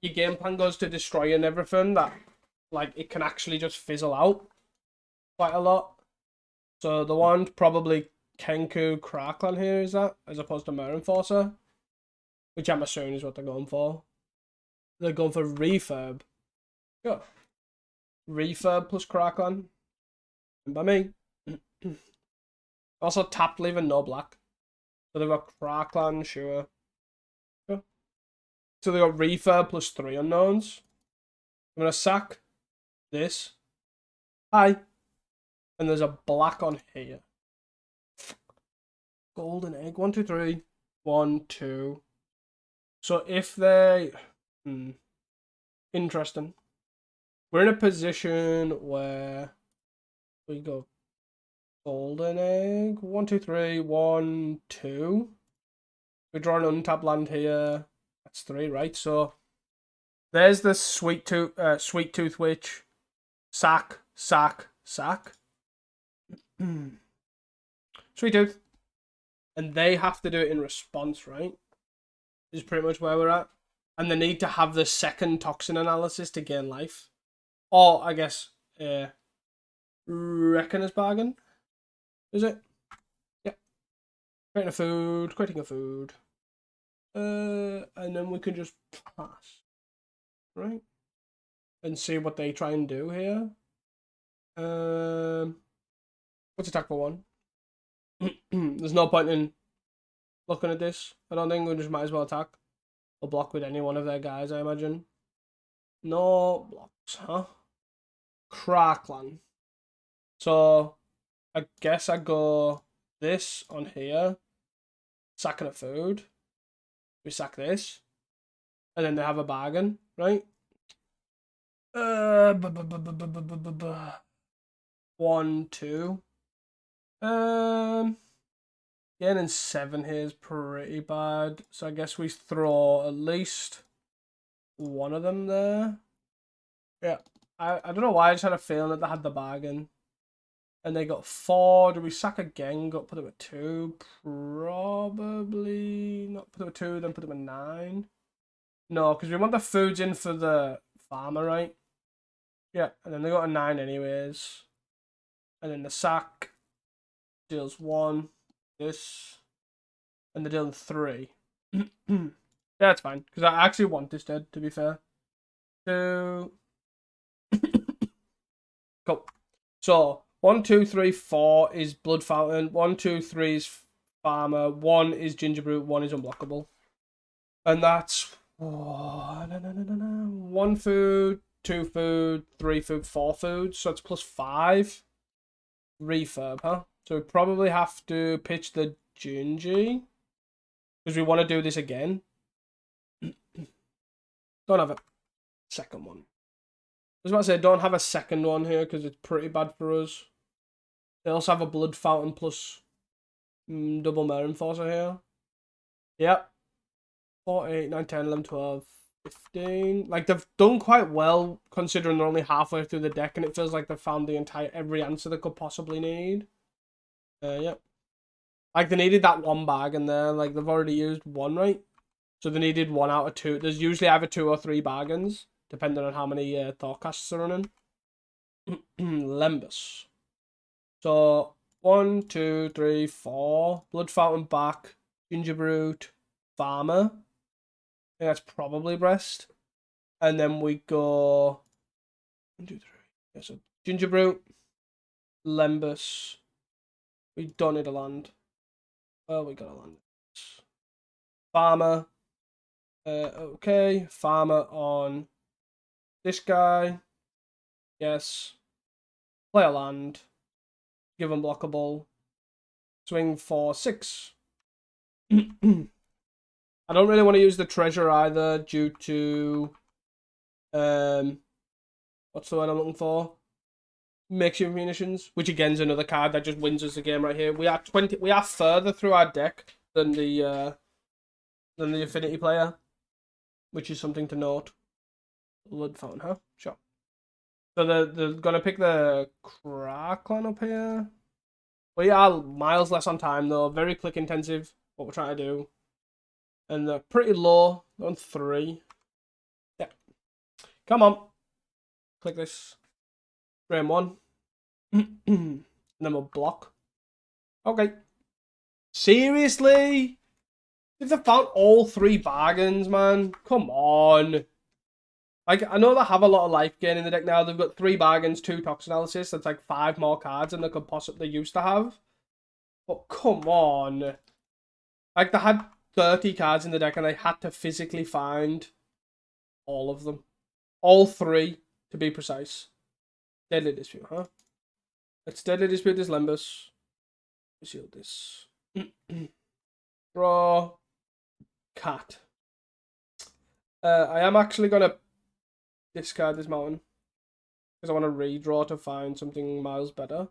Your game plan goes to destroying everything that, like, it can actually just fizzle out quite a lot. So the one probably Kenku Crackland here is that, as opposed to Mirror Enforcer, which I'm assuming is what they're going for. They're going for Refurb. Sure. Refurb plus Crackland. By me. Also tapped, leaving no black. So they've got Crackland, sure. So they got Refurb plus 3 unknowns. I'm gonna sack this. Hi. And there's a black on here. Golden egg. 1, 2, 3. 1, 2. So if they... Interesting. We're in a position where we go golden egg. 1, 2, 3. 1, 2. We draw an untapped land here. That's 3, right? So there's the sweet tooth witch. Sack, sack, sack. Sweet tooth. And they have to do it in response, right? Is pretty much where we're at. And they need to have the second toxin analysis to gain life. Or, I guess, Reckoner's Bargain. Is it? Yeah. Creating a food. And then we can just pass. Right? And see what they try and do here. What's attack for 1? There's no point in looking at this. I don't think we just might as well attack. Or block with any one of their guys, I imagine. No blocks, huh? Crackland. So, I guess I go this on here. Sacking a food. We sack this. And then they have a bargain, right? 1, 2. Getting 7 here is pretty bad. So I guess we throw at least one of them there. Yeah. I don't know why I just had a feeling that they had the bargain. And they got 4. Do we sack again? Got put them at 2? Probably not. Put them at 2, then put them at 9. No, because we want the foods in for the farmer, right? Yeah, and then they got a 9 anyways. And then the sack deals 1. This. And they're dealing 3. Yeah, it's fine. Because I actually want this dead, to be fair. 2. Cool. So, 1, 2, 3, 4 is Blood Fountain. 1, 2, 3 is Farmer. 1 is Gingerbrute. 1 is Unblockable. And that's... Oh, no. 1 food, 2 food, 3 food, 4 food. So it's plus 5. Refurb, huh? So we probably have to pitch the Gingy. Because we want to do this again. Don't have a second one. I was about to say, don't have a second one here because it's pretty bad for us. They also have a Blood Fountain plus double Mare Enforcer here. Yep. 4, 8, 9, 10, 11, 12, 15. Like, they've done quite well considering they're only halfway through the deck and it feels like they've found every answer they could possibly need. Yep. Like, they needed that one bargain there. Like, they've already used 1, right? So they needed 1 out of 2. There's usually either 2 or 3 bargains, depending on how many Thoughtcasts are running. Lembus. So, 1, 2, 3, 4. Blood Fountain back. Gingerbrute. Farmer. I think that's probably Breast. And then we go... 1, 2, 3. Yeah, so Gingerbrute. Lembus. We don't need a land. Well, we got a land. Farmer. Okay. Farmer on this guy. Yes. Play a land. Give unblockable. Swing for 6. I don't really want to use the treasure either due to what's the word I'm looking for? Makeshift munitions, which again is another card that just wins us the game right here. We are further through our deck than the affinity player, which is something to note. Blood Fountain, huh? Sure. So they're gonna pick the Crackland up here. We are miles less on time though. Very click intensive. What we're trying to do, and they're pretty low on 3. Yeah. Come on. Click this. Frame 1. And then we'll block. Okay. Seriously? If they found all 3 bargains, man. Come on. Like, I know they have a lot of life gain in the deck now. They've got 3 bargains, 2 toxin analysis. That's like 5 more cards than they used to have. But come on. Like, they had 30 cards in the deck and I had to physically find all of them. All 3, to be precise. Deadly Dispute, huh? Let's Deadly Dispute this Lembus. Shield this. Draw. Cat. I am actually going to discard this mountain. Because I want to redraw to find something miles better.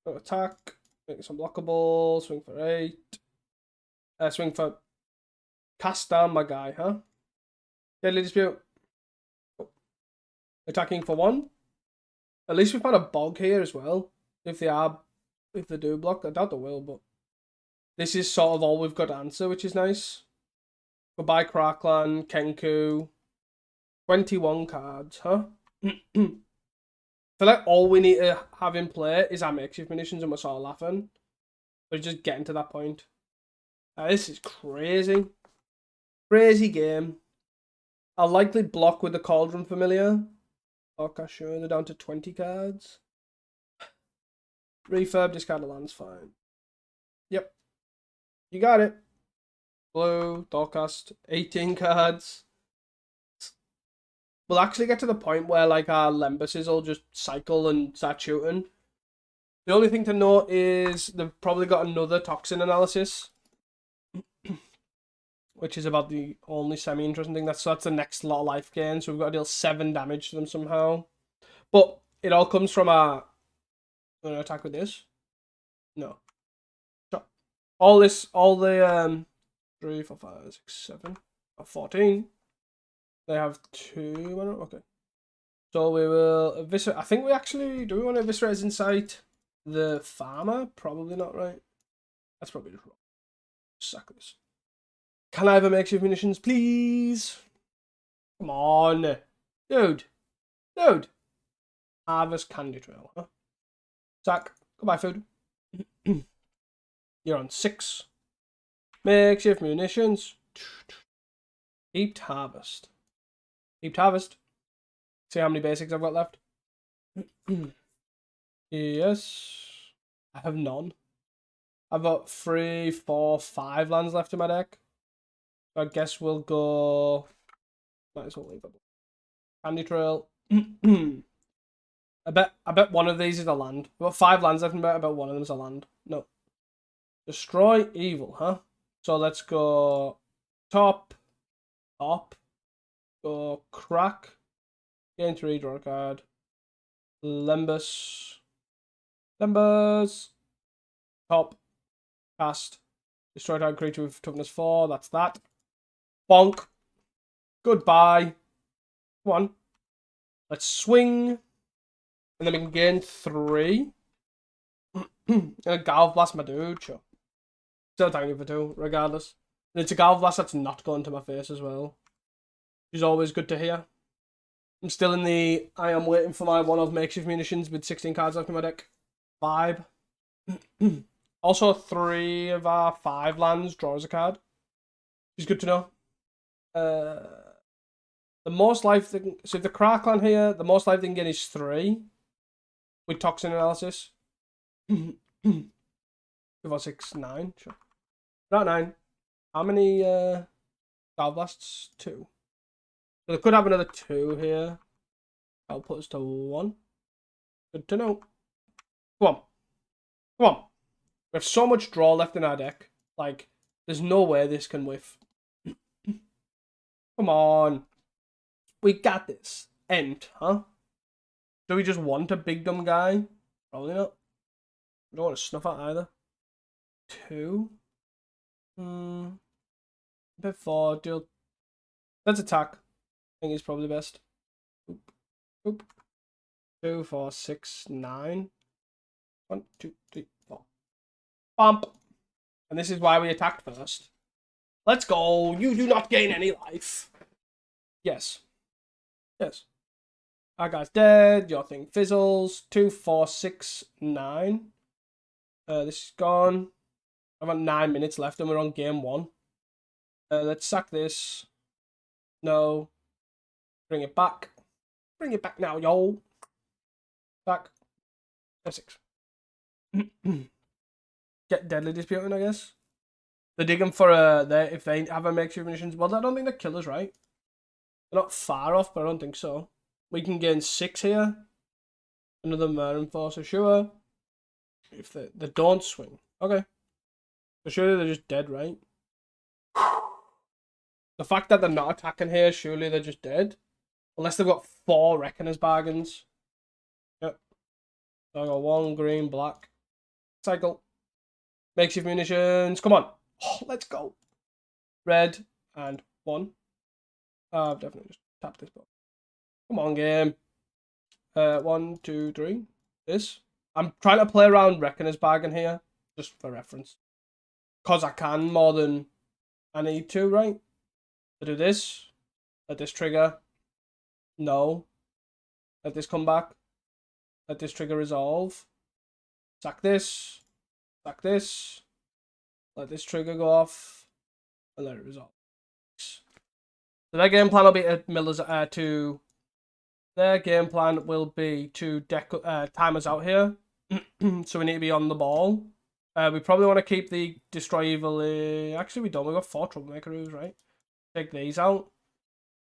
Attack. Make some blockable. Swing for 8. Swing for... Cast down my guy, huh? Deadly Dispute. Attacking for 1. At least we've got a bog here as well. If they do block. I doubt they will, but this is sort of all we've got to answer, which is nice. Goodbye, Crackland, Kenku. 21 cards, huh? I feel like all we need to have in play is our makeshift munitions and we're sort of laughing. We're just getting to that point. This is crazy. Crazy game. I'll likely block with the Cauldron Familiar. Okay, sure, they're down to 20 cards. Refurb, discard a land's fine. Yep. You got it. Blue, Doorcast, 18 cards. We'll actually get to the point where like our Lembuses will just cycle and start shooting. The only thing to note is they've probably got another toxin analysis. Which is about the only semi-interesting thing. That's the next lot of life gain. So we've got to deal 7 damage to them somehow. But it all comes from our... I'm going to attack with this. No. All the 3, 4, 5, 6, 7, 14. They have 2. Okay. So we will eviscerate. I think we actually... Do we want to eviscerate his insight? The farmer? Probably not, right? That's probably just wrong. Sack this. Can I have a makeshift munitions, please? Come on. Dude. Harvest Candy Trail, huh? Sack. Goodbye, food. You're on 6. Makeshift munitions. Heaped Harvest. Heaped Harvest. See how many basics I've got left? Yes. I have none. I've got 3, 4, 5 lands left in my deck. I guess we'll go... Might as well leave it. Candy Trail. I bet one of these is a land. I've got 5 lands left in my deck. I bet one of them is a land. No. Destroy evil, huh? So let's go top. Go crack. Gain 3, draw a card. Lembus. Top. Cast. Destroy target creature with toughness 4. That's that. Bonk. Goodbye. Come on. Let's swing. And then we can gain 3. And Galv Blast my dude, sure. Still attacking for 2, regardless. And it's a Galv Blast that's not going to my face as well. Which is always good to hear. I'm still in the I am waiting for my one of makeshift munitions with 16 cards left in my deck vibe. Also, 3 of our 5 lands draws a card. Which is good to know. The most life thing. So if the Crackland here, the most life they can get is 3 with toxin analysis. 2, 4, 6, 9. Sure. Not 9. How many Galv Blasts? 2. So they could have another 2 here. That'll put us to 1. Good to know. Come on. We have so much draw left in our deck. Like, there's no way this can whiff. Come on. We got this. End, huh? Do we just want a big dumb guy? Probably not. We don't want to snuff out either. 2. Bit 4. Deal. Let's attack. I think it's probably best. Oop. 2, 4, 6, 9. 1, 2, 3, 4. Bump. And this is why we attacked first. Let's go. You do not gain any life. Yes. Our guy's dead. Your thing fizzles. 2, 4, 6, 9. This is gone. I've got 9 minutes left and we're on game 1. Let's sack this. No. Bring it back. Bring it back now, yo. Sack. F6. Get Deadly Disputing, I guess. They're digging for if they have a makeshift munitions. Well, I don't think they're killers, right? They're not far off, but I don't think so. We can gain 6 here. Another man enforcer, sure. If they don't swing. Okay. So surely they're just dead, right? The fact that they're not attacking here, surely they're just dead. Unless they've got 4 Reckoner's bargains. Yep. So I got 1 green, black. Cycle. Makeshift munitions. Come on. Oh, let's go. Red and 1. I've definitely just tapped this button. Come on, game. 1, 2, 3. This. I'm trying to play around Reckoner's bargain here, just for reference. Because I can more than I need to, right? To do this. Let this trigger. No. Let this come back. Let this trigger resolve. Sack this. Sack this. Let this trigger go off. And let it resolve. So their game plan will be to Miller's to. Their game plan will be to time us out here. So we need to be on the ball. We probably want to keep the Destroy Evil. Actually, we don't. We've got 4 Troublemaker Roos, right? Take these out.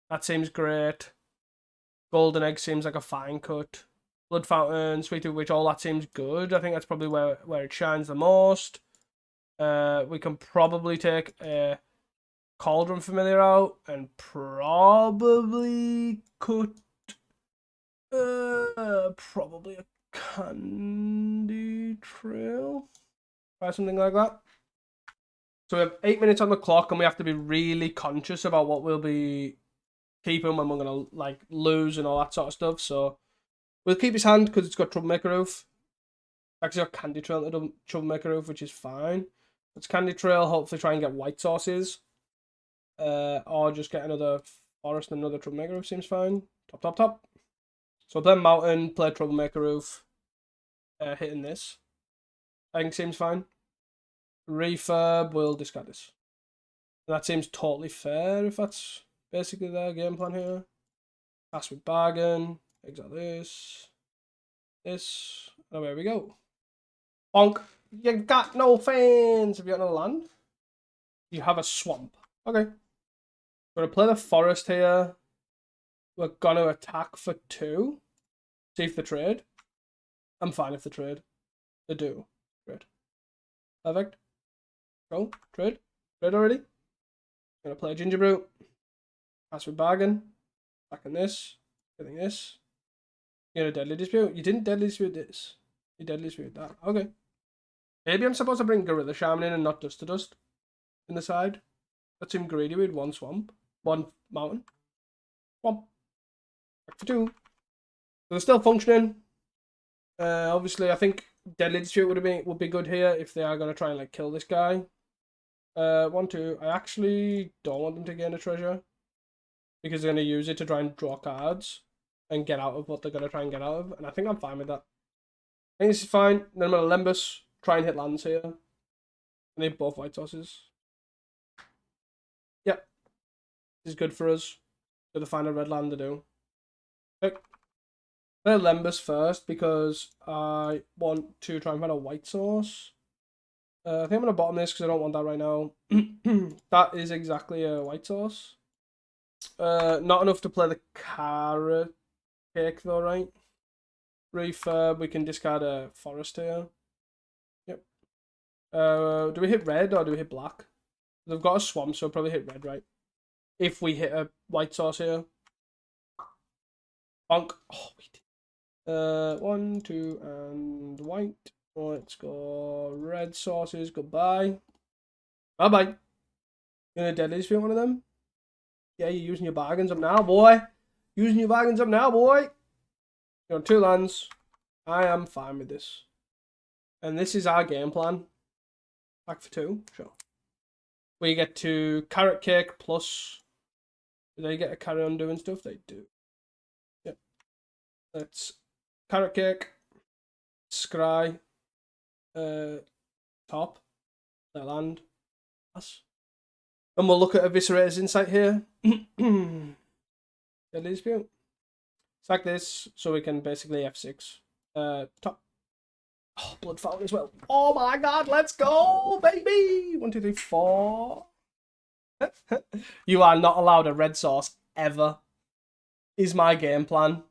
That seems great. Golden Egg seems like a fine cut. Blood Fountain, Sweet Tooth Witch, all that seems good. I think that's probably where it shines the most. We can probably take a Cauldron Familiar out and probably cut probably a Candy Trail. Or something like that. So we have 8 minutes on the clock and we have to be really conscious about what we'll be keeping when we're going to like lose and all that sort of stuff. So we'll keep his hand because it's got Troublemaker Roof. Actually got Candy Trail and Troublemaker Roof, which is fine. It's Candy Trail, hopefully try and get white sauces. Or just get another Forest and another Troublemaker Roof seems fine. Top. So play Mountain, play Troublemaker Roof. Hitting this. I think seems fine. Refurb, we'll discard this. And that seems totally fair if that's basically their game plan here. Pass with bargain. Exile this. This. And away we go. Bonk. You got no fans. Have you got no land? You have a swamp. Okay. We're going to play the forest here. We're going to attack for 2. See if they trade. I'm fine if they trade. They do. Trade. Perfect. Go. Trade. Trade already. Gonna play Ginger Brew. Pass with bargain. Back in this. Getting this. You're gonna Deadly Dispute. You didn't Deadly Dispute this. You Deadly Dispute that. Okay. Maybe I'm supposed to bring Gorilla Shaman in and not Dust to Dust in the side. That seemed greedy with 1 swamp. 1 mountain. Swamp. Back for 2. So they're still functioning. Obviously, I think Deadly Dispute would be good here if they are going to try and like kill this guy. 1, 2. I actually don't want them to gain a treasure because they're going to use it to try and draw cards and get out of what they're going to try and get out of. And I think I'm fine with that. I think this is fine. Then I'm going to Lembus, try and hit lands here. I need both white tosses. Yep. This is good for us. Got to find a red land to do. Okay. Play Lembus first because I want to try and find a white source. I think I'm going to bottom this because I don't want that right now. That is exactly a white source. Not enough to play the carrot cake though, right? Refurb, we can discard a forest here. Yep. Do we hit red or do we hit black? They've got a swamp, so we'll probably hit red, right? If we hit a white source here. Bonk. Oh, we did. 1, 2, and white. Let's go red sources. Goodbye. Bye-bye. You gonna Deadly Dispute one of them? Yeah, you're using your bargains up now, boy. Using your bargains up now, boy. You're on 2 lands. I am fine with this. And this is our game plan. Back for 2, sure. We get to Carrot Cake plus... Do they get to carry on doing stuff? They do. Yep. Let's... Carrot Cake. Scry. Top. Their land. Pass. And we'll look at Eviscerator's Insight here. Deadly Dispute. Sack this so we can basically F6. Top. Oh, Blood Fountain as well. Oh my god, let's go, baby! 1, 2, 3, 4. You are not allowed a red sauce ever, is my game plan.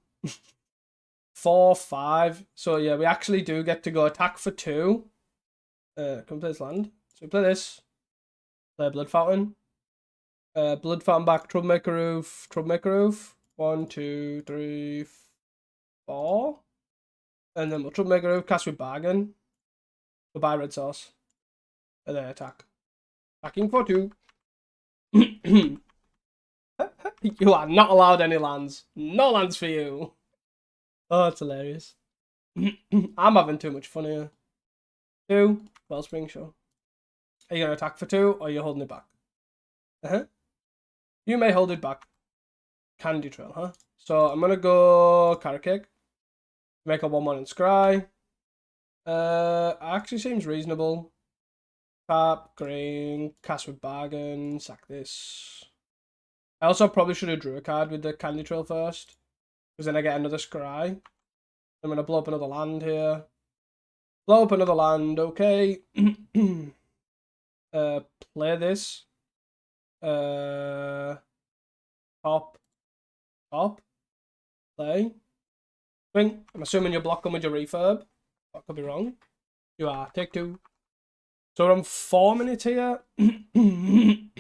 4, 5. So yeah, we actually do get to go attack for 2. Come play this land. So we play this. Play Blood Fountain. Blood Fountain back, Troublemaker Roof, Troublemaker Roof. 1, 2, 3, 4. And then we'll Troublemaker Roof, cast with Bargain. We'll buy red sauce. And then attack. Attacking for 2. You are not allowed any lands. No lands for you. Oh, it's hilarious. I'm having too much fun here. 2. Wellspring, sure. Are you going to attack for 2 or are you holding it back? You may hold it back. Candy Trail, huh? So I'm going to go Carrot Cake. Make a 1/1 and Scry. Actually seems reasonable. Tap, green, cast with Bargain, sack this. I also probably should have drew a card with the Candy Trail first. Because then I get another Scry. I'm going to blow up another land here. Blow up another land, okay. Play this. Top. Play. Swing. I'm assuming you're blocking with your refurb. That could be wrong. You are. Take 2. So we're on 4 minutes here. And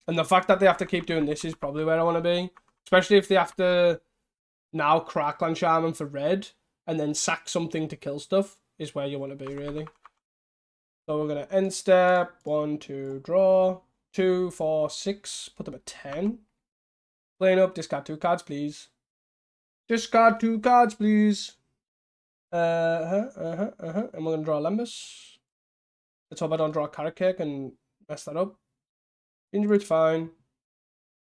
the fact that they have to keep doing this is probably where I want to be. Especially if they have to now Crackland Shaman for red and then sack something to kill stuff is where you want to be, really. So we're going to end step. 1, 2, draw. 2, 4, 6. Put them at 10. Playing up. Discard 2 cards, please. Discard 2 cards, please. And we're going to draw a Lembus. Let's hope I don't draw a Carrot Cake and mess that up. Gingerbread's fine.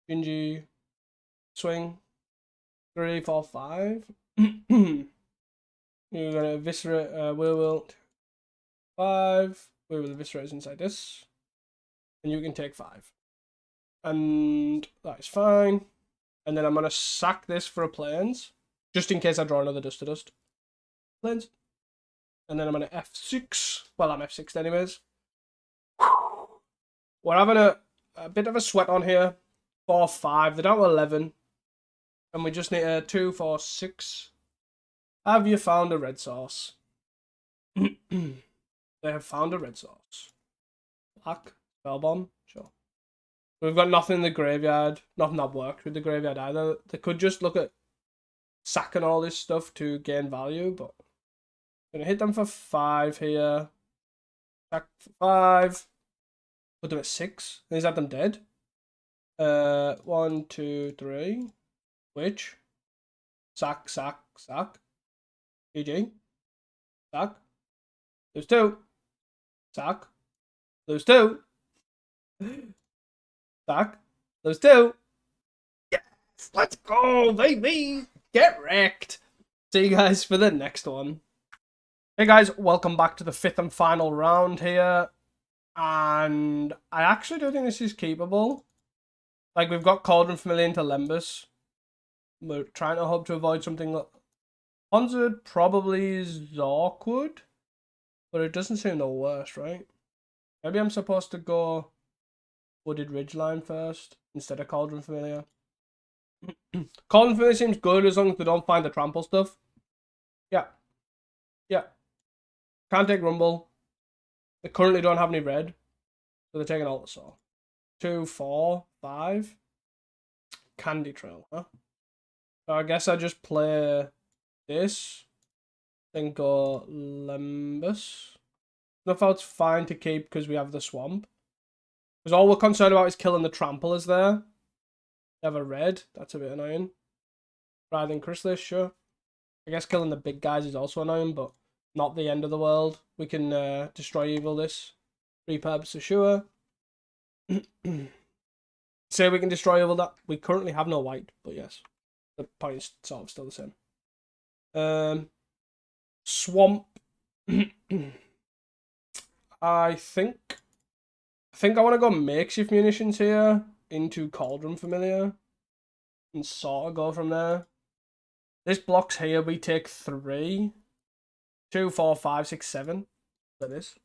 Gingy. Swing. 3, 4, 5. You're going to eviscerate Will. 5. We will eviscerate inside this. And you can take 5. And that is fine. And then I'm going to sack this for a Plains. Just in case I draw another Dust to Dust. Plains. And then I'm going to F6. Well, I'm F6 anyways. We're having a bit of a sweat on here. 4, 5. They're down to 11. And we just need a 2, 4, 6. Have you found a red sauce? They have found a red sauce. Black. Spellbomb. Sure. We've got nothing in the graveyard. Nothing that worked with the graveyard either. They could just look at sacking all this stuff to gain value, but I'm going to hit them for 5 here. Sack for 5. Put them at 6. And is that them dead? 1, 2, 3. Which? Sack, sack, sack. GG. Sack. Lose 2. Sack. Lose 2. Sack. Lose 2. Yes! Let's go, baby! Get wrecked! See you guys for the next one. Hey guys, welcome back to the 5th and final round here. And I actually don't think this is keepable. Like, we've got Cauldron Familiar into Lembus. We're trying to hope to avoid something like Ponzard probably is awkward, but it doesn't seem the worst, right? Maybe I'm supposed to go Wooded Ridgeline first instead of Cauldron Familiar. Cauldron Familiar seems good as long as they don't find the trample stuff. Yeah. Yeah. Can't take Rumble. They currently don't have any red, so they're taking Altar Saw. 2, 4, 5. Candy Trail, huh? So I guess I just play this, then go Lembus. Snuffout's fine to keep because we have the Swamp. Because all we're concerned about is killing the Tramplers there. They have a red, that's a bit annoying. Rather than Chrysalis, sure. I guess killing the big guys is also annoying, but not the end of the world. We can destroy evil this. Repurpose for sure. Say we can destroy evil that. We currently have no white, but yes. The point is sort of still the same. Swamp. I think I want to go makeshift munitions here into Cauldron Familiar and sort of go from there. This blocks here, we take 3. 2, 4, 5, 6, 7. Look at this.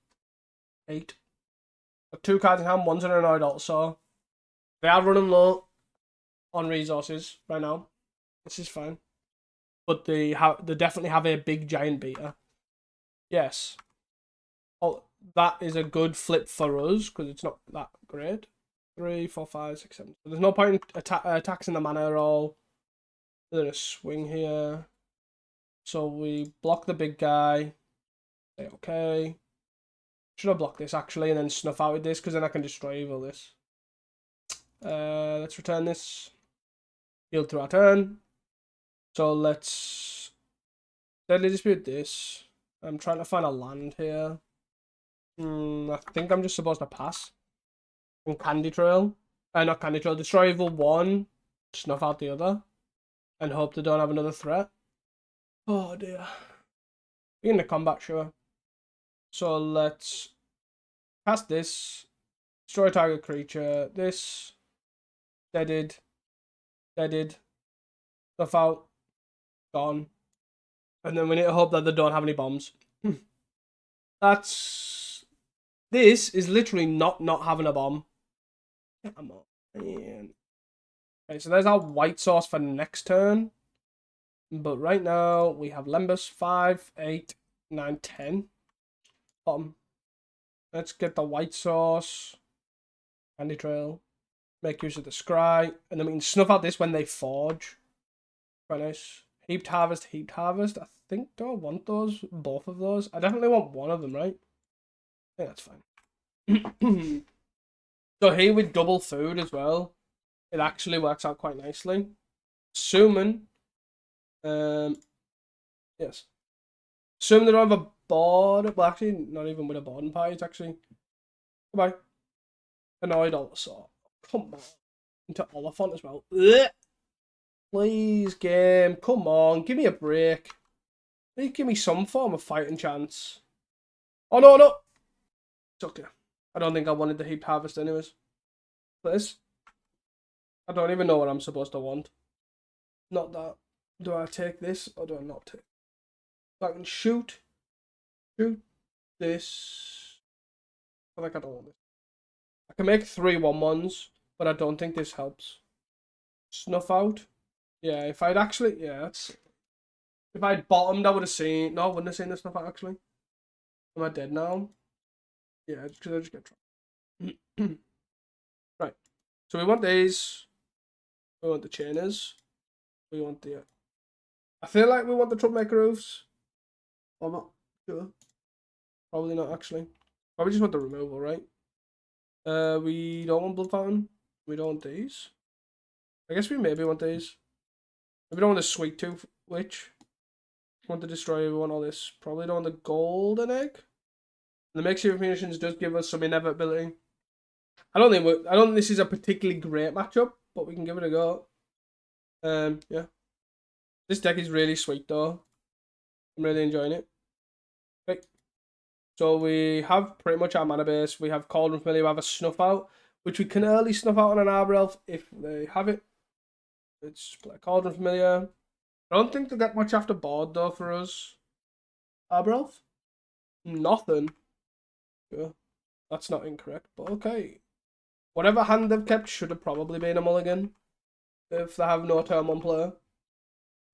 8. Got 2 cards in hand, one's an annoyed also. They are running low on resources right now. This is fine. But they definitely have a big giant beater. Yes. Oh, that is a good flip for us because it's not that great. 3, 4, 5, 6, 7. So there's no point in attacking the mana at all. There's a swing here. So we block the big guy. Say okay. Should I block this actually and then snuff out with this because then I can destroy all this. Let's return this. Yield through our turn. So let's deadly dispute this. I'm trying to find a land here. I think I'm just supposed to pass. And Candy Trail. Not Candy Trail. Destroy evil one. Snuff out the other. And hope they don't have another threat. Oh dear. We're in the combat, sure. So let's cast this. Destroy target creature. This. Deaded. Deaded. Snuff out. Gone. And then we need to hope that they don't have any bombs. This is literally not having a bomb. Come on, man. Okay, so there's our white sauce for next turn. But right now we have Lembus 5, 8, 9, 10. Bottom. Let's get the white sauce. Candy Trail. Make use of the scry. And then we can snuff out this when they forge. Quite nice. Heaped Harvest, Heaped Harvest. I think, do I want those? Both of those? I definitely want one of them, right? I think that's fine. So here with double food as well, it actually works out quite nicely. Assuming, yes. Assuming they don't have a board, well actually not even with a boarding party, it's actually, goodbye. Annoyed also. Come on. Into Oliphant as well. Ugh. Please game, come on, give me a break. Please give me some form of fighting chance. Oh no, no! Sucked you. I don't think I wanted the Heaped Harvest anyways. Please. I don't even know what I'm supposed to want. Not that. Do I take this or do I not take it? So I can shoot this. I think I don't want this. I can make 3 1/1s, but I don't think this helps. Snuff out. Yeah, if I'd actually, yeah, that's. If I'd bottomed, I would have seen. No, I wouldn't have seen the snuff out actually. Am I dead now? Yeah, because I just get trapped. Right. So we want these. We want the chainers. We want the. I feel like we want the Troublemaker roofs. I'm not sure. Probably not actually. Probably just want the removal, right? We don't want Blood Fountain. We don't want these. I guess we maybe want these. We don't want the Sweet Tooth Witch. Want to destroy. We want all this. Probably don't want the Golden Egg. And the Makeshift Munitions does give us some inevitability. I don't think this is a particularly great matchup, but we can give it a go. Yeah. This deck is really sweet though. I'm really enjoying it. Okay. So we have pretty much our mana base. We have Cauldron Familiar, we have a Snuff Out, which we can early snuff out on an Arbor Elf if they have it. Let's play Cauldron Familiar. I don't think they get much after board though for us. Arbor Elf? Nothing. Yeah. That's not incorrect, but okay. Whatever hand they've kept should have probably been a mulligan. If they have no turn 1 player.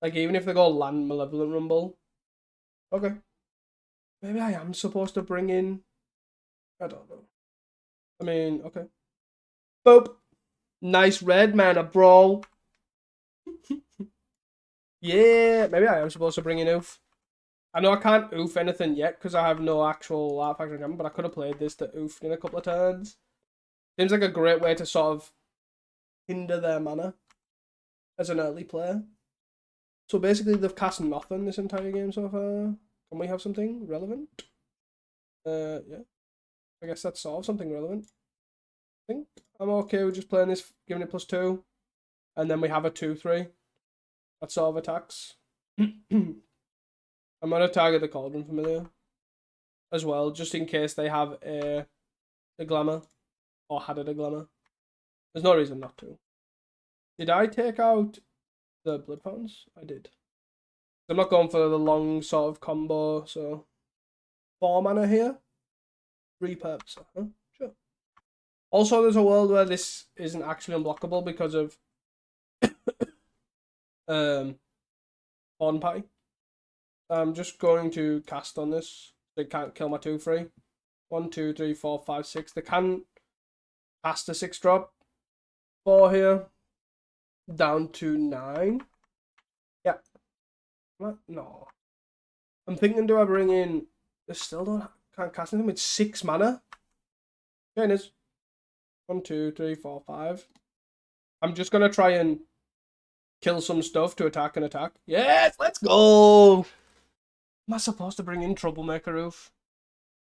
Like, even if they go land Malevolent Rumble. Okay. Maybe I am supposed to bring in. I don't know. I mean, okay. Boop. Nice red mana, bro. Yeah, maybe I am supposed to bring in Oof. I know I can't Oof anything yet because I have no actual artifact in hand, but I could have played this to Oof in a couple of turns. Seems like a great way to sort of hinder their mana as an early player. So basically, they've cast nothing this entire game so far. Can we have something relevant? Yeah. I guess that solves something relevant. I think I'm okay with just playing this, giving it +2. And then we have a 2/3. That sort of attacks. I'm going to target the Cauldron Familiar as well, just in case they have a Glamour. Or had a Glamour. There's no reason not to. Did I take out the Blood Fountains? I did. I'm not going for the long sort of combo, so 4 mana here. Repurpose. Huh? Sure. Also, there's a world where this isn't actually unblockable because of Pawn Party. I'm just going to cast on this. They can't kill my 2/3. 1, 2, 3, 4, 5, 6. They can cast a 6-drop. 4 here. Down to 9. Yeah. What? No. I'm thinking, do I bring in... They still can't cast anything with 6 mana. Okay, it is. 1, 2, 3, 4, 5. I'm just going to try and kill some stuff to attack and attack. Yes, let's go! Am I supposed to bring in Troublemaker Roof?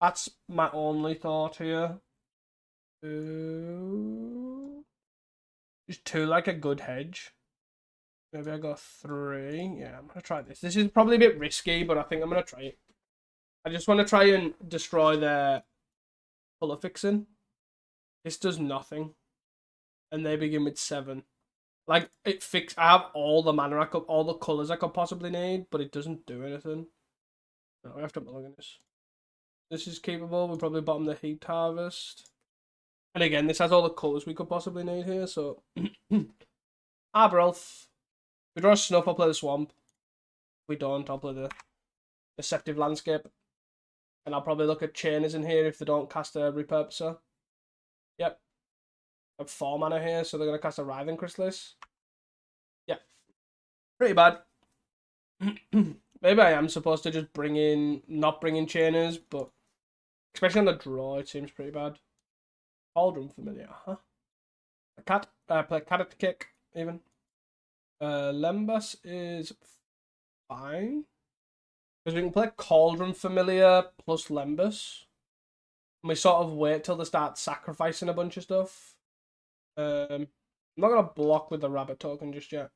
That's my only thought here. Is 2 like a good hedge? Maybe I got 3. Yeah, I'm going to try this. This is probably a bit risky, but I think I'm going to try it. I just want to try and destroy their color fixing. This does nothing. And they begin with 7. Like, I have all the mana all the colors I could possibly need, but it doesn't do anything. No, we have to look at this. This is capable. We probably bottom the Heat Harvest. And again, this has all the colors we could possibly need here, so... Arbor Elf. If we draw a Snuff, I'll play the Swamp. If we don't, I'll play the Deceptive Landscape. And I'll probably look at Chainers in here if they don't cast a Repurposer. Yep. I have 4 mana here, so they're going to cast a Writhing Chrysalis. Yeah. Pretty bad. Maybe I am supposed to just not bring in Chainers, but especially on the draw, it seems pretty bad. Cauldron Familiar, huh? A cat. Play Cat at the Kick, even. Lembas is fine. Because we can play Cauldron Familiar plus Lembas. And we sort of wait till they start sacrificing a bunch of stuff. I'm not going to block with the Rabbit token just yet.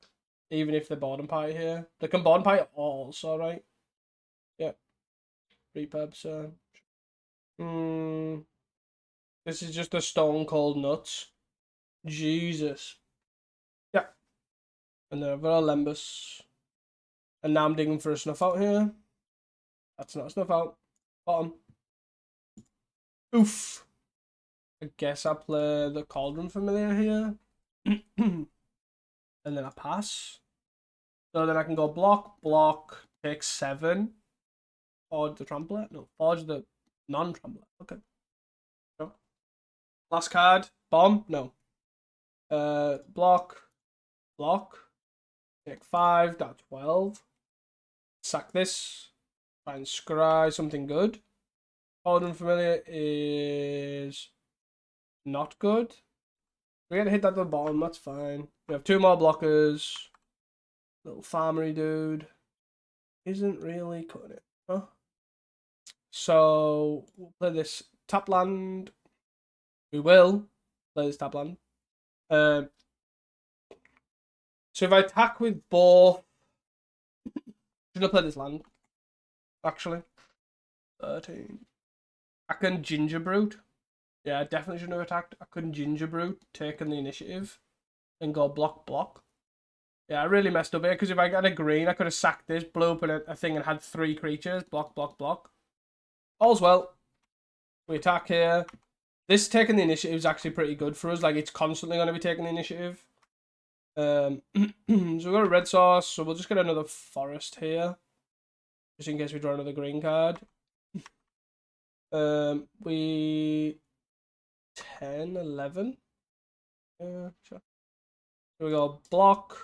Even if they're Boredom Pie here. They can Boredom Pie also, right? Yeah. Repurpose. This is just a Stone Cold Nuts. Jesus. Yeah. And then I've got a Lembas. And now I'm digging for a Snuff Out here. That's not a Snuff Out. Bottom. Oof. I guess I play the Cauldron Familiar here. And then I pass. So then I can go block, take 7. Forge the Trampler? No, forge the non-Trampler. Okay. No. Last card. Bomb? No. Block. Take 5, that's 12. Sack this. Try and scry something good. Cauldron Familiar is not good. We're gonna hit that at the bottom, that's fine. We have 2 more blockers. Little farmery dude. Isn't really cutting it, huh? So we'll play this tap land. We will play this tap land. So if I attack with both, should I play this land? Actually, 13. I can Ginger Brute. Yeah, I definitely shouldn't have attacked. I couldn't Ginger Brute, taken the initiative, and go block. Yeah, I really messed up here because if I got a green, I could have sacked this, blew up a thing, and had 3 creatures. Block. All's well. We attack here. This taking the initiative is actually pretty good for us. Like, it's constantly going to be taking the initiative. So we've got a red source, so we'll just get another forest here. Just in case we draw another green card. We 10, 11. Yeah, sure. So we go block,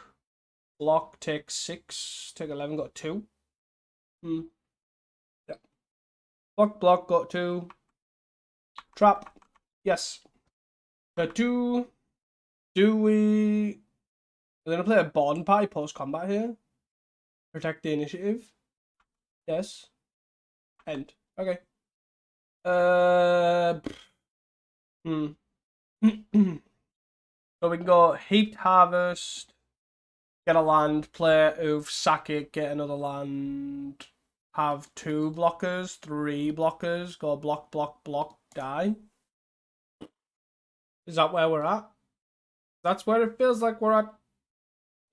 take 6, take 11, got 2. Yeah. Block, got 2. Trap, yes. Got 2. Do we... We're going to play a Boredom Pie post-combat here. Protect the initiative. Yes. End. Okay. So we can go Heaped Harvest, get a land, play Oof, sack it, get another land, have 2 blockers, 3 blockers, go block, die. Is that where we're at? That's where it feels like we're at.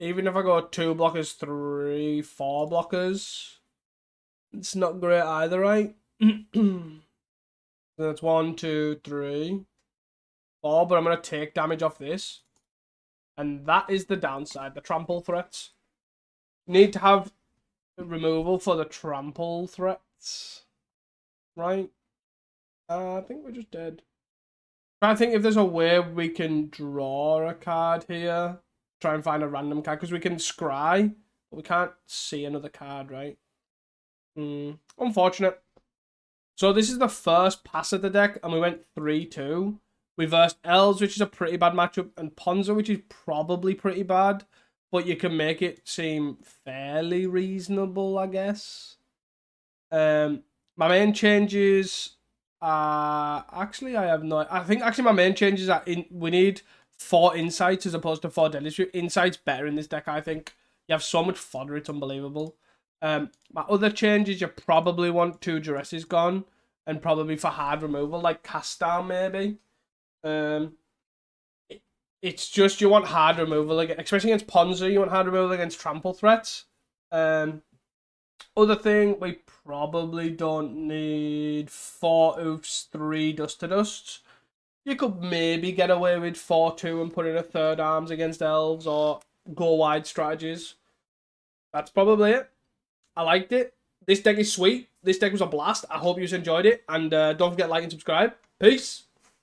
Even if I go 2 blockers, 3, 4 blockers, it's not great either, right? So that's 1, 2, 3, 4, but I'm going to take damage off this. And that is the downside, the trample threats. Need to have removal for the trample threats, right? I think we're just dead. I think if there's a way we can draw a card here, try and find a random card, because we can scry, but we can't see another card, right? Unfortunate. So this is the first pass of the deck, and we went 3-2. We versed Elves, which is a pretty bad matchup, and Ponza, which is probably pretty bad, but you can make it seem fairly reasonable, I guess. My main changes actually I have no. I think actually my main changes are we need 4 insights as opposed to 4 deadlists. Insights better in this deck, I think. You have so much fodder, it's unbelievable. My other changes, you probably want 2 Duresses gone, and probably for hard removal, like Cast Down maybe. It's just you want hard removal, especially against Ponza. You want hard removal against trample threats. Other thing, we probably don't need 4 oofs, 3 dust to dusts. You could maybe get away with 4-2 and put in a 3rd arms against elves or go wide strategies. That's probably it. I liked it. This deck is sweet. This deck was a blast. I hope you enjoyed it. And don't forget to like and subscribe. Peace.